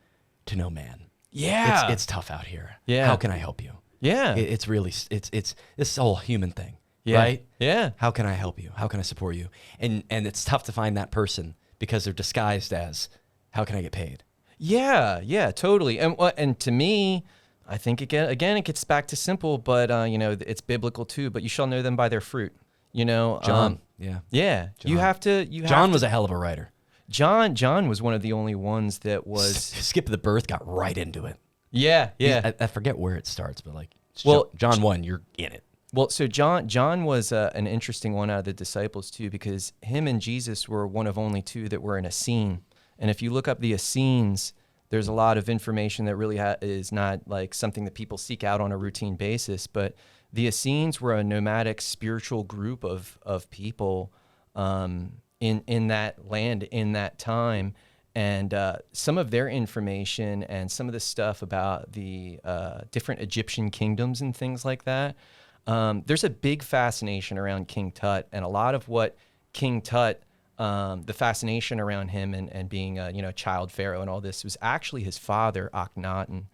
to know, man, Yeah. it's tough out here. Yeah. How can I help you? Yeah. It's really, it's this whole human thing, Yeah. right? Yeah. How can I help you? How can I support you? And it's tough to find that person because they're disguised as, how can I get paid? Yeah, yeah, totally. And to me, I think again it gets back to simple, but it's biblical too. But you shall know them by their fruit. John. Yeah. Yeah. You have to. John was a hell of a writer. John was one of the only ones that was. Skip the birth got right into it. Yeah, yeah. I forget where it starts, but Well, John 1, you're in it. Well, so John was an interesting one out of the disciples too, because him and Jesus were one of only 2 that were in Essene. And if you look up the Essenes, there's a lot of information that really is not like something that people seek out on a routine basis. But the Essenes were a nomadic spiritual group of people in that land in that time. And some of their information and some of the stuff about the different Egyptian kingdoms and things like that, there's a big fascination around King Tut, and a lot of what King Tut, the fascination around him and being a child pharaoh and all this was actually his father, Akhenaten.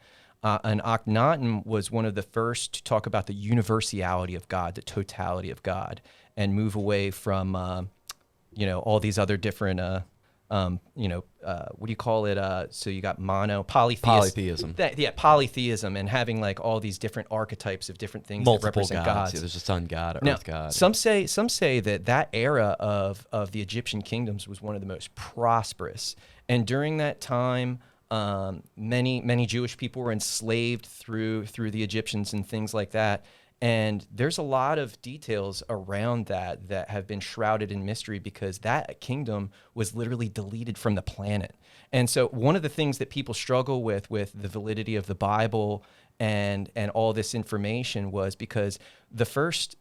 And Akhenaten was one of the first to talk about the universality of God, the totality of God, and move away from all these other different what do you call it? So you got polytheism. Polytheism, and having like all these different archetypes of different things that Multiple represent gods. gods. Yeah, there's a sun god, Now, earth god. some say that era of the Egyptian kingdoms was one of the most prosperous, and during that time, many Jewish people were enslaved through the Egyptians and things like that. And there's a lot of details around that have been shrouded in mystery, because that kingdom was literally deleted from the planet. And so one of the things that people struggle with the validity of the Bible and all this information was because the first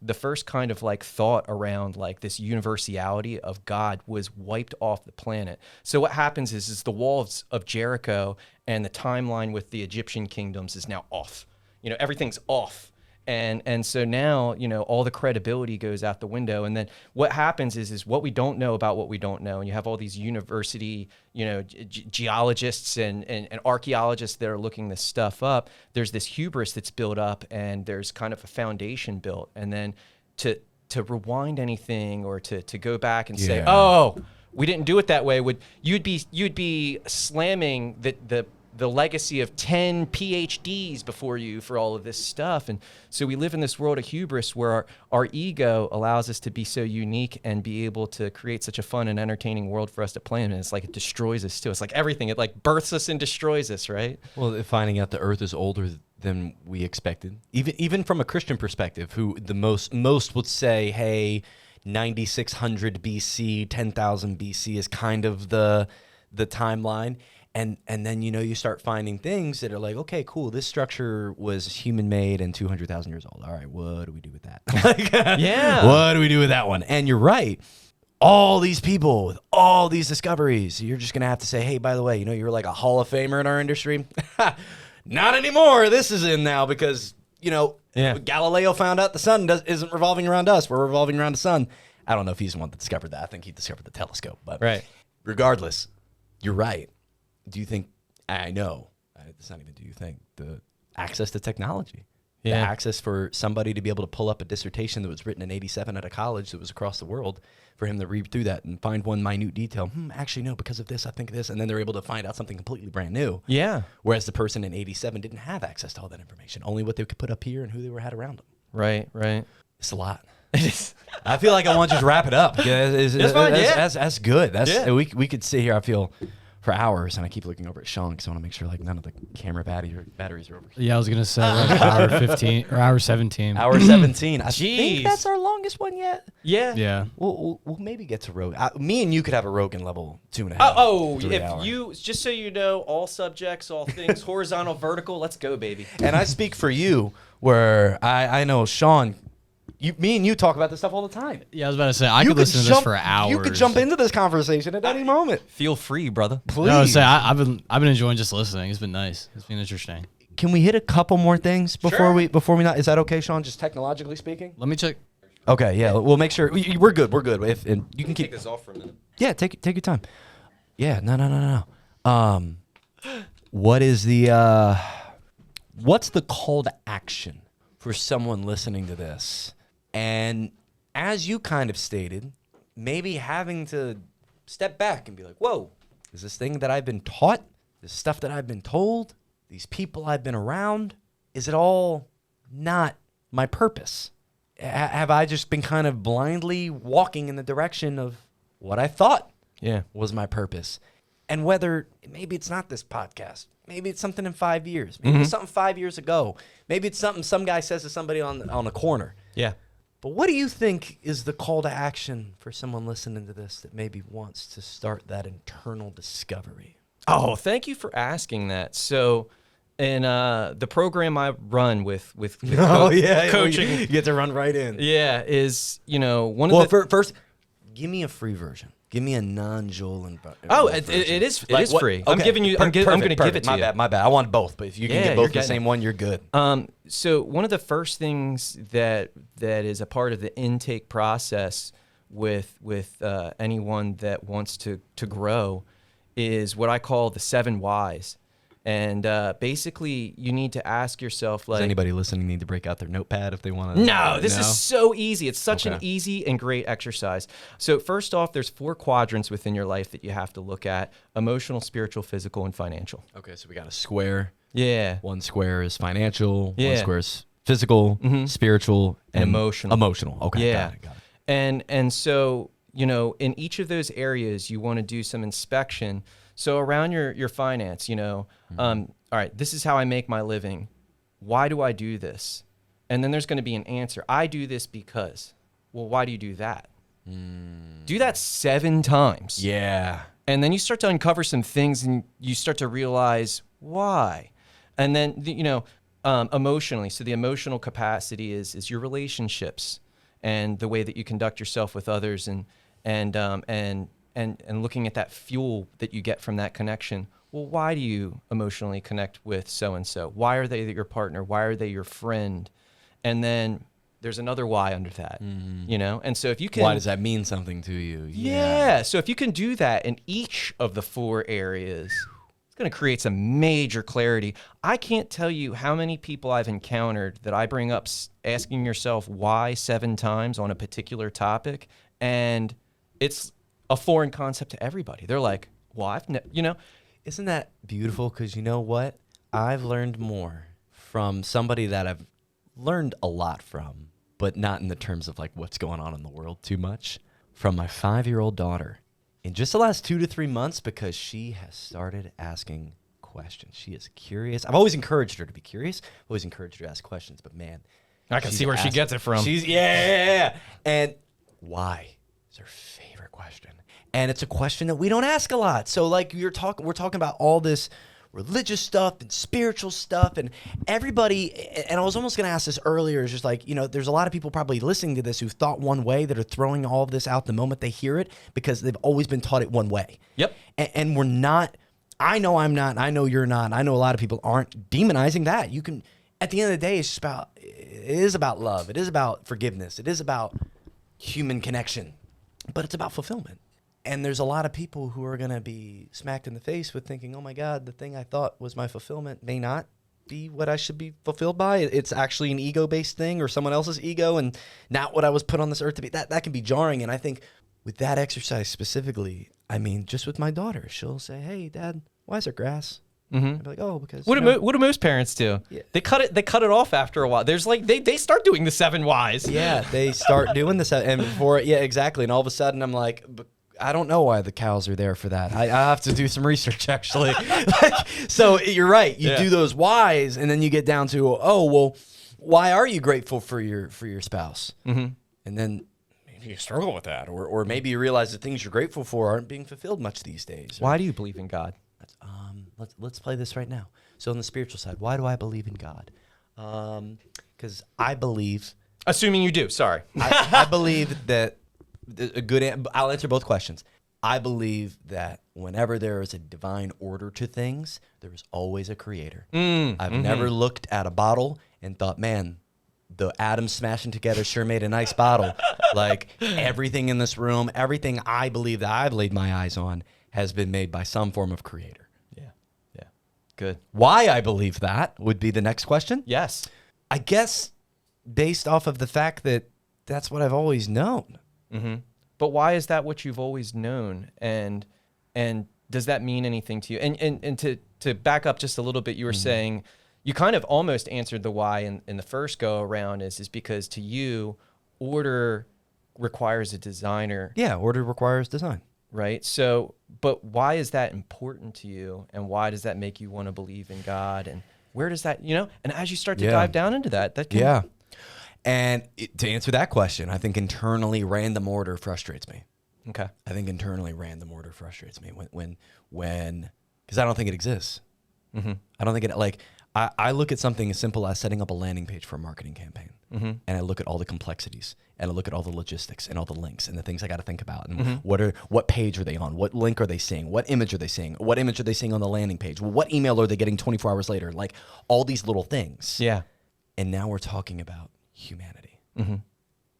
kind of like thought around like this universality of God was wiped off the planet. So what happens is the walls of Jericho and the timeline with the Egyptian kingdoms is now off. Everything's off. And so now, all the credibility goes out the window. And then what happens is what we don't know about what we don't know. And you have all these university, geologists and archaeologists that are looking this stuff up. There's this hubris that's built up, and there's kind of a foundation built. And then to rewind anything or to go back and say, oh, we didn't do it that way, you'd be slamming the legacy of 10 PhDs before you for all of this stuff. And so we live in this world of hubris where our ego allows us to be so unique and be able to create such a fun and entertaining world for us to play in. And it's like it destroys us too. It's like everything. It like births us and destroys us, right? Well, finding out the earth is older than we expected, even from a Christian perspective, who the most would say, hey, 9600 BC, 10,000 BC is kind of the timeline. And then, you start finding things that are like, okay, cool, this structure was human-made and 200,000 years old. All right, what do we do with that? Yeah. What do we do with that one? And you're right. All these people with all these discoveries, you're just going to have to say, hey, by the way, you're like a Hall of Famer in our industry. Not anymore. This is in now because, Galileo found out the sun isn't revolving around us. We're revolving around the sun. I don't know if he's the one that discovered that. I think he discovered the telescope. But Right. regardless, you're right. Do you think, I know, it's not even do you think, the access to technology. The Yeah. access for somebody to be able to pull up a dissertation that was written in 87 at a college that was across the world, for him to read through that and find one minute detail. Actually, no, because of this, I think this. And then they're able to find out something completely brand new. Yeah. Whereas the person in 87 didn't have access to all that information, only what they could put up here and who they had around them. Right. It's a lot. I feel like I want to just wrap it up. It's fine, yeah. That's good. Yeah. We could sit here, I feel, for hours, and I keep looking over at Sean because I want to make sure like none of the camera batteries are over. Yeah, I was gonna say like hour 15 or hour 17. Hour 17. I Jeez. think that's our longest one yet. Yeah. Yeah. We'll maybe get to Rogan. Me and you could have a Rogan level 2.5. Oh, 3 if hour. you, just so you know, all subjects, all things, horizontal, vertical, let's go, baby. And I speak for you, where I know Sean. Me and you talk about this stuff all the time. Yeah, I was about to say I You could listen to this for hours. You could jump into this conversation at any moment. Feel free, brother. Please. No, I was saying I've been enjoying just listening. It's been nice. It's been interesting. Can we hit a couple more things before we not? Is that okay, Sean? Just technologically speaking. Let me check. Okay, yeah, we'll make sure we're good. We're good. If and you can keep this off for a minute. Yeah, take your time. Yeah, no. What is the what's the call to action for someone listening to this? And as you kind of stated, maybe having to step back and be like, whoa, is this thing that I've been taught, this stuff that I've been told, these people I've been around, is it all not my purpose? Have I just been kind of blindly walking in the direction of what I thought was my purpose? And whether maybe it's not this podcast, maybe it's something in 5 years, maybe it's something 5 years ago, maybe it's something some guy says to somebody on a corner. Yeah. But what do you think is the call to action for someone listening to this that maybe wants to start that internal discovery? Oh, thank you for asking that. So, in the program I run with coaching, you get to run right in. yeah, is one of Well, the first, give me a free version. Give me a non-Joel and it is free. I'm giving you. I'm going to give it to you. My bad. I want both, but if you can Yeah, get you're both the getting same one, you're good. So one of the first things that is a part of the intake process with anyone that wants to grow is what I call the 7 whys. And basically, you need to ask yourself, like, Does anybody listening need to break out their notepad if they want to? No, this is so easy. It's such an easy and great exercise. So first off, there's 4 quadrants within your life that you have to look at: emotional, spiritual, physical, and financial. Okay, so we got a square. Yeah. One square is financial. Yeah. One square is physical, spiritual, And emotional. Emotional. Okay. Yeah. Got it. And so, in each of those areas, you want to do some inspection. So around your finance, all right, this is how I make my living. Why do I do this? And then there's going to be an answer. I do this because. Well, why do you do that? Do that 7 times. Yeah. And then you start to uncover some things and you start to realize why. And then, emotionally. So the emotional capacity is your relationships and the way that you conduct yourself with others and looking at that fuel that you get from that connection. Well, why do you emotionally connect with so-and-so? Why are they your partner? Why are they your friend? And then there's another why under that, And so if you can... Why does that mean something to you? Yeah. So if you can do that in each of the 4 areas, it's going to create some major clarity. I can't tell you how many people I've encountered that I bring up asking yourself why 7 times on a particular topic, and it's a foreign concept to everybody. They're like, well, Isn't that beautiful? Because you know what? I've learned more from somebody that I've learned a lot from, but not in the terms of like what's going on in the world too much, from my 5-year-old daughter in just the last 2 to 3 months, because she has started asking questions. She is curious. I've always encouraged her to be curious. I've always encouraged her to ask questions, but man, I can she's see where she asking- gets it from. She's yeah. And why is her favorite question? And it's a question that we don't ask a lot. So like we're talking about all this religious stuff and spiritual stuff, and everybody, and I was almost going to ask this earlier, is just like, there's a lot of people probably listening to this who thought one way that are throwing all of this out the moment they hear it because they've always been taught it one way. Yep. And we're not, I know I'm not, I know you're not, I know a lot of people aren't demonizing that. You can, at the end of the day, it is about love. It is about forgiveness. It is about human connection, but it's about fulfillment. And there's a lot of people who are going to be smacked in the face with thinking, oh my God, the thing I thought was my fulfillment may not be what I should be fulfilled by. It's actually an ego-based thing or someone else's ego and not what I was put on this earth to be. That can be jarring. And I think with that exercise specifically, I mean, just with my daughter, she'll say, hey, Dad, why is there grass? I'd be like, oh, because What do most parents do? Yeah. They cut it off after a while. There's like they start doing the 7 whys. Yeah, they start doing this, and before, yeah, exactly. And all of a sudden, I'm like, but I don't know why the cows are there for that. I have to do some research, actually. So you're right. You do those whys, and then you get down to, oh, well, why are you grateful for your spouse? And then maybe you struggle with that, or maybe you realize the things you're grateful for aren't being fulfilled much these days. Why do you believe in God? Let's play this right now. So on the spiritual side, why do I believe in God? Because I believe. Assuming you do. Sorry. I believe that I'll answer both questions. I believe that whenever there is a divine order to things, there is always a creator. I've never looked at a bottle and thought, man, the atoms smashing together sure made a nice bottle. Like everything in this room, everything I believe that I've laid my eyes on has been made by some form of creator. Yeah. Good. Why I believe that would be the next question. Yes. I guess based off of the fact that that's what I've always known. But why is that what you've always known? And does that mean anything to you? And to back up just a little bit, you were saying you kind of almost answered the why in the first go around is because to you, order requires a designer. Yeah, order requires design. Right. So, but why is that important to you? And why does that make you want to believe in God? And where does that, and as you start to dive down into that can. Yeah. And to answer that question, I think internally random order frustrates me. Okay. I think internally random order frustrates me when because I don't think it exists. I don't think it, I look at something as simple as setting up a landing page for a marketing campaign. And I look at all the complexities and I look at all the logistics and all the links and the things I got to think about. And what page are they on? What link are they seeing? What image are they seeing? What image are they seeing on the landing page? Well, what email are they getting 24 hours later? Like all these little things. Yeah. And now we're talking about humanity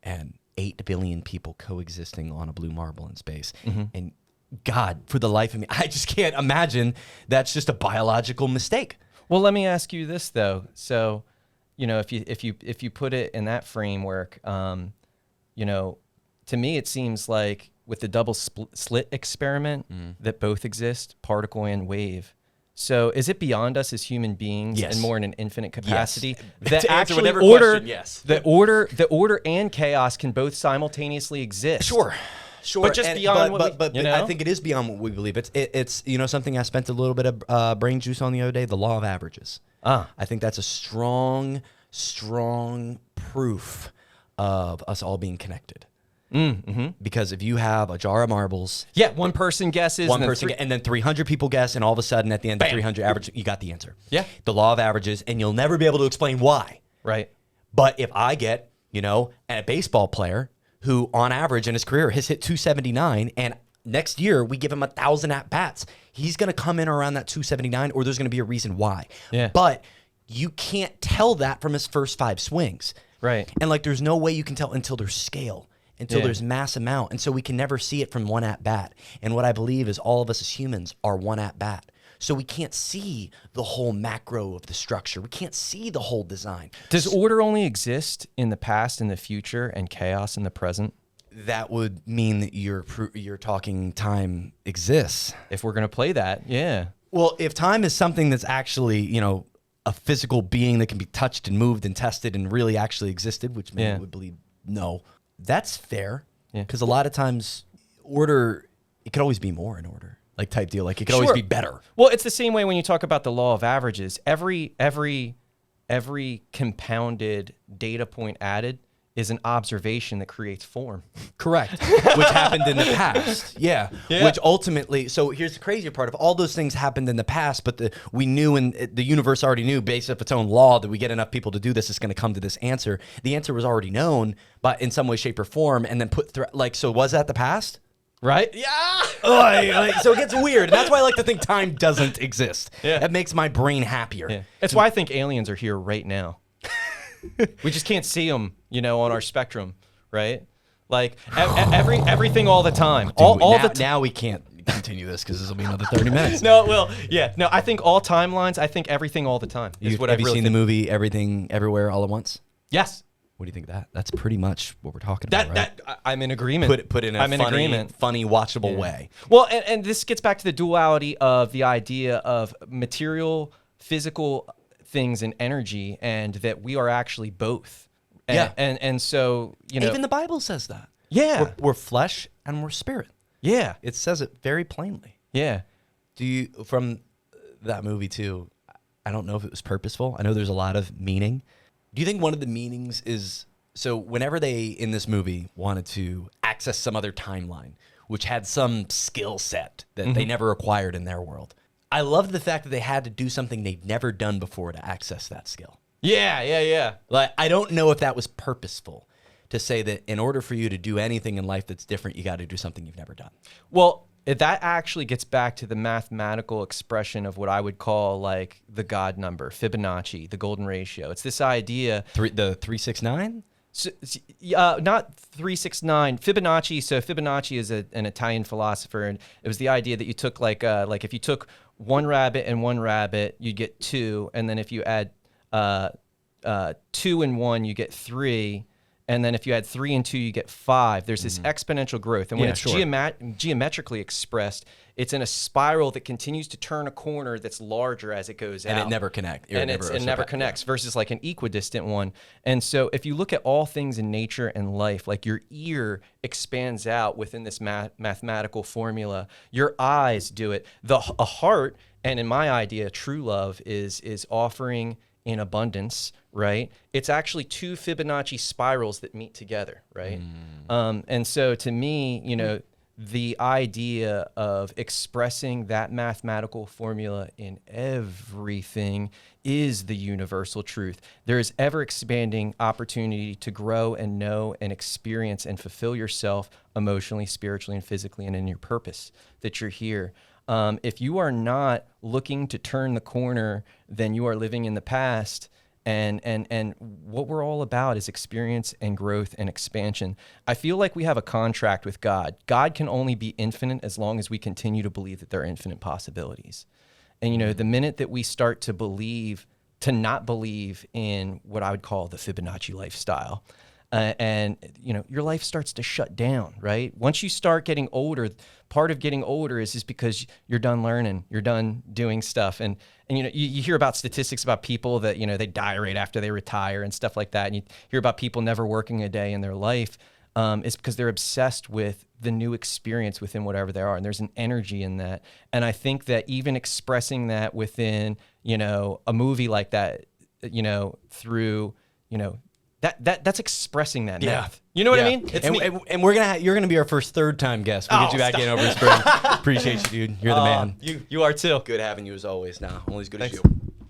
and 8 billion people coexisting on a blue marble in space. And God, for the life of me, I just can't imagine that's just a biological mistake. Well, let me ask you this though. So, if you put it in that framework, to me it seems like with the double slit experiment that both exist, particle and wave. So, is it beyond us as human beings and more in an infinite capacity that actually the order and chaos can both simultaneously exist? Sure. But just beyond but I think it is beyond what we believe. It's something I spent a little bit of brain juice on the other day, the law of averages. I think that's a strong proof of us all being connected. Because if you have a jar of marbles, one person guesses, and then 300 people guess, and all of a sudden at the end of 300 average, you got the answer. Yeah, the law of averages, and you'll never be able to explain why. Right. But if I get a baseball player who on average in his career has hit 279, and next year we give him 1,000 at bats, he's going to come in around that 279, or there's going to be a reason why. Yeah. But you can't tell that from his first 5 swings. Right. And there's no way you can tell until there's scale, until there's mass amount. And so we can never see it from one at bat. And what I believe is all of us as humans are one at bat. So we can't see the whole macro of the structure. We can't see the whole design. Does order only exist in the past and the future and chaos in the present? That would mean that you're talking time exists. If we're going to play that, yeah. Well, if time is something that's actually, a physical being that can be touched and moved and tested and really actually existed, which many would believe no, that's fair. Yeah. Because a lot of times order, it could always be more in order. Type deal. It could always be better. Well, it's the same way when you talk about the law of averages. Every compounded data point added is an observation that creates form. Correct. Which happened in the past. Yeah. Which ultimately, so here's the crazier part of all those things happened in the past, but we knew, and the universe already knew based off its own law that we get enough people to do this, it's going to come to this answer. The answer was already known, but in some way, shape, or form, and then put through, so was that the past? Right? Yeah. So it gets weird. And that's why I like to think time doesn't exist. Yeah. That makes my brain happier. Yeah. That's why I think aliens are here right now. We just can't see them, on our spectrum, right? Like everything all the time. Dude, all now, the time. now we can't continue this because this will be another 30 minutes. No, it will. Yeah. No, I think all timelines. I think everything all the time is what I Have you really seen think. the movie Everything Everywhere All at Once? Yes. What do you think of that? That's pretty much what we're talking about, right? I'm in agreement. Put in a I'm in agreement. funny, watchable way. Well, and this gets back to the duality of the idea of material, physical things and energy, and that we are actually both. Yeah. And so, Even the Bible says that. Yeah. We're flesh and we're spirit. Yeah. It says it very plainly. Yeah. Do you, from that movie too, I don't know if it was purposeful. I know there's a lot of meaning. Do you think one of the meanings is, so whenever they, in this movie, wanted to access some other timeline, which had some skill set that they never acquired in their world, I loved the fact that they had to do something they'd never done before to access that skill. Yeah. Like, I don't know if that was purposeful to say that in order for you to do anything in life that's different, you got to do something you've never done. Well, that actually gets back to the mathematical expression of what I would call like the God number, Fibonacci, the golden ratio. It's this idea. The 369? So, not 369. Fibonacci. So Fibonacci is an Italian philosopher, and it was the idea that you took like if you took one rabbit and one rabbit, you get 2, and then if you add 2 and 1, you get 3. And then if you add 3 and 2, you get 5. There's this exponential growth. And when it's geometrically expressed, it's in a spiral that continues to turn a corner that's larger as it goes out. And it never connects. It never connects versus like an equidistant one. And so if you look at all things in nature and life, like your ear expands out within this mathematical formula. Your eyes do it. A heart, and in my idea, true love is offering in abundance, right? It's actually 2 Fibonacci spirals that meet together, right? And so to me, the idea of expressing that mathematical formula in everything is the universal truth. There is ever expanding opportunity to grow and know and experience and fulfill yourself emotionally, spiritually, and physically, and in your purpose that you're here. If you are not looking to turn the corner, then you are living in the past. And what we're all about is experience and growth and expansion. I feel like we have a contract with God. God can only be infinite as long as we continue to believe that there are infinite possibilities. And, the minute that we start to not believe in what I would call the Fibonacci lifestyle, your life starts to shut down, right? Once you start getting older, part of getting older is because you're done learning, you're done doing stuff. And you hear about statistics about people that, they die right after they retire and stuff like that. And you hear about people never working a day in their life. It's because they're obsessed with the new experience within whatever they are. And there's an energy in that. And I think that even expressing that within, a movie like that, through, that's expressing that math. You know what I mean? It's and you're gonna be our first third-time guest. We'll get you back in over spring. Appreciate you, dude. You're the man. You are too. Good having you as always. Now, only as good Thanks. as you.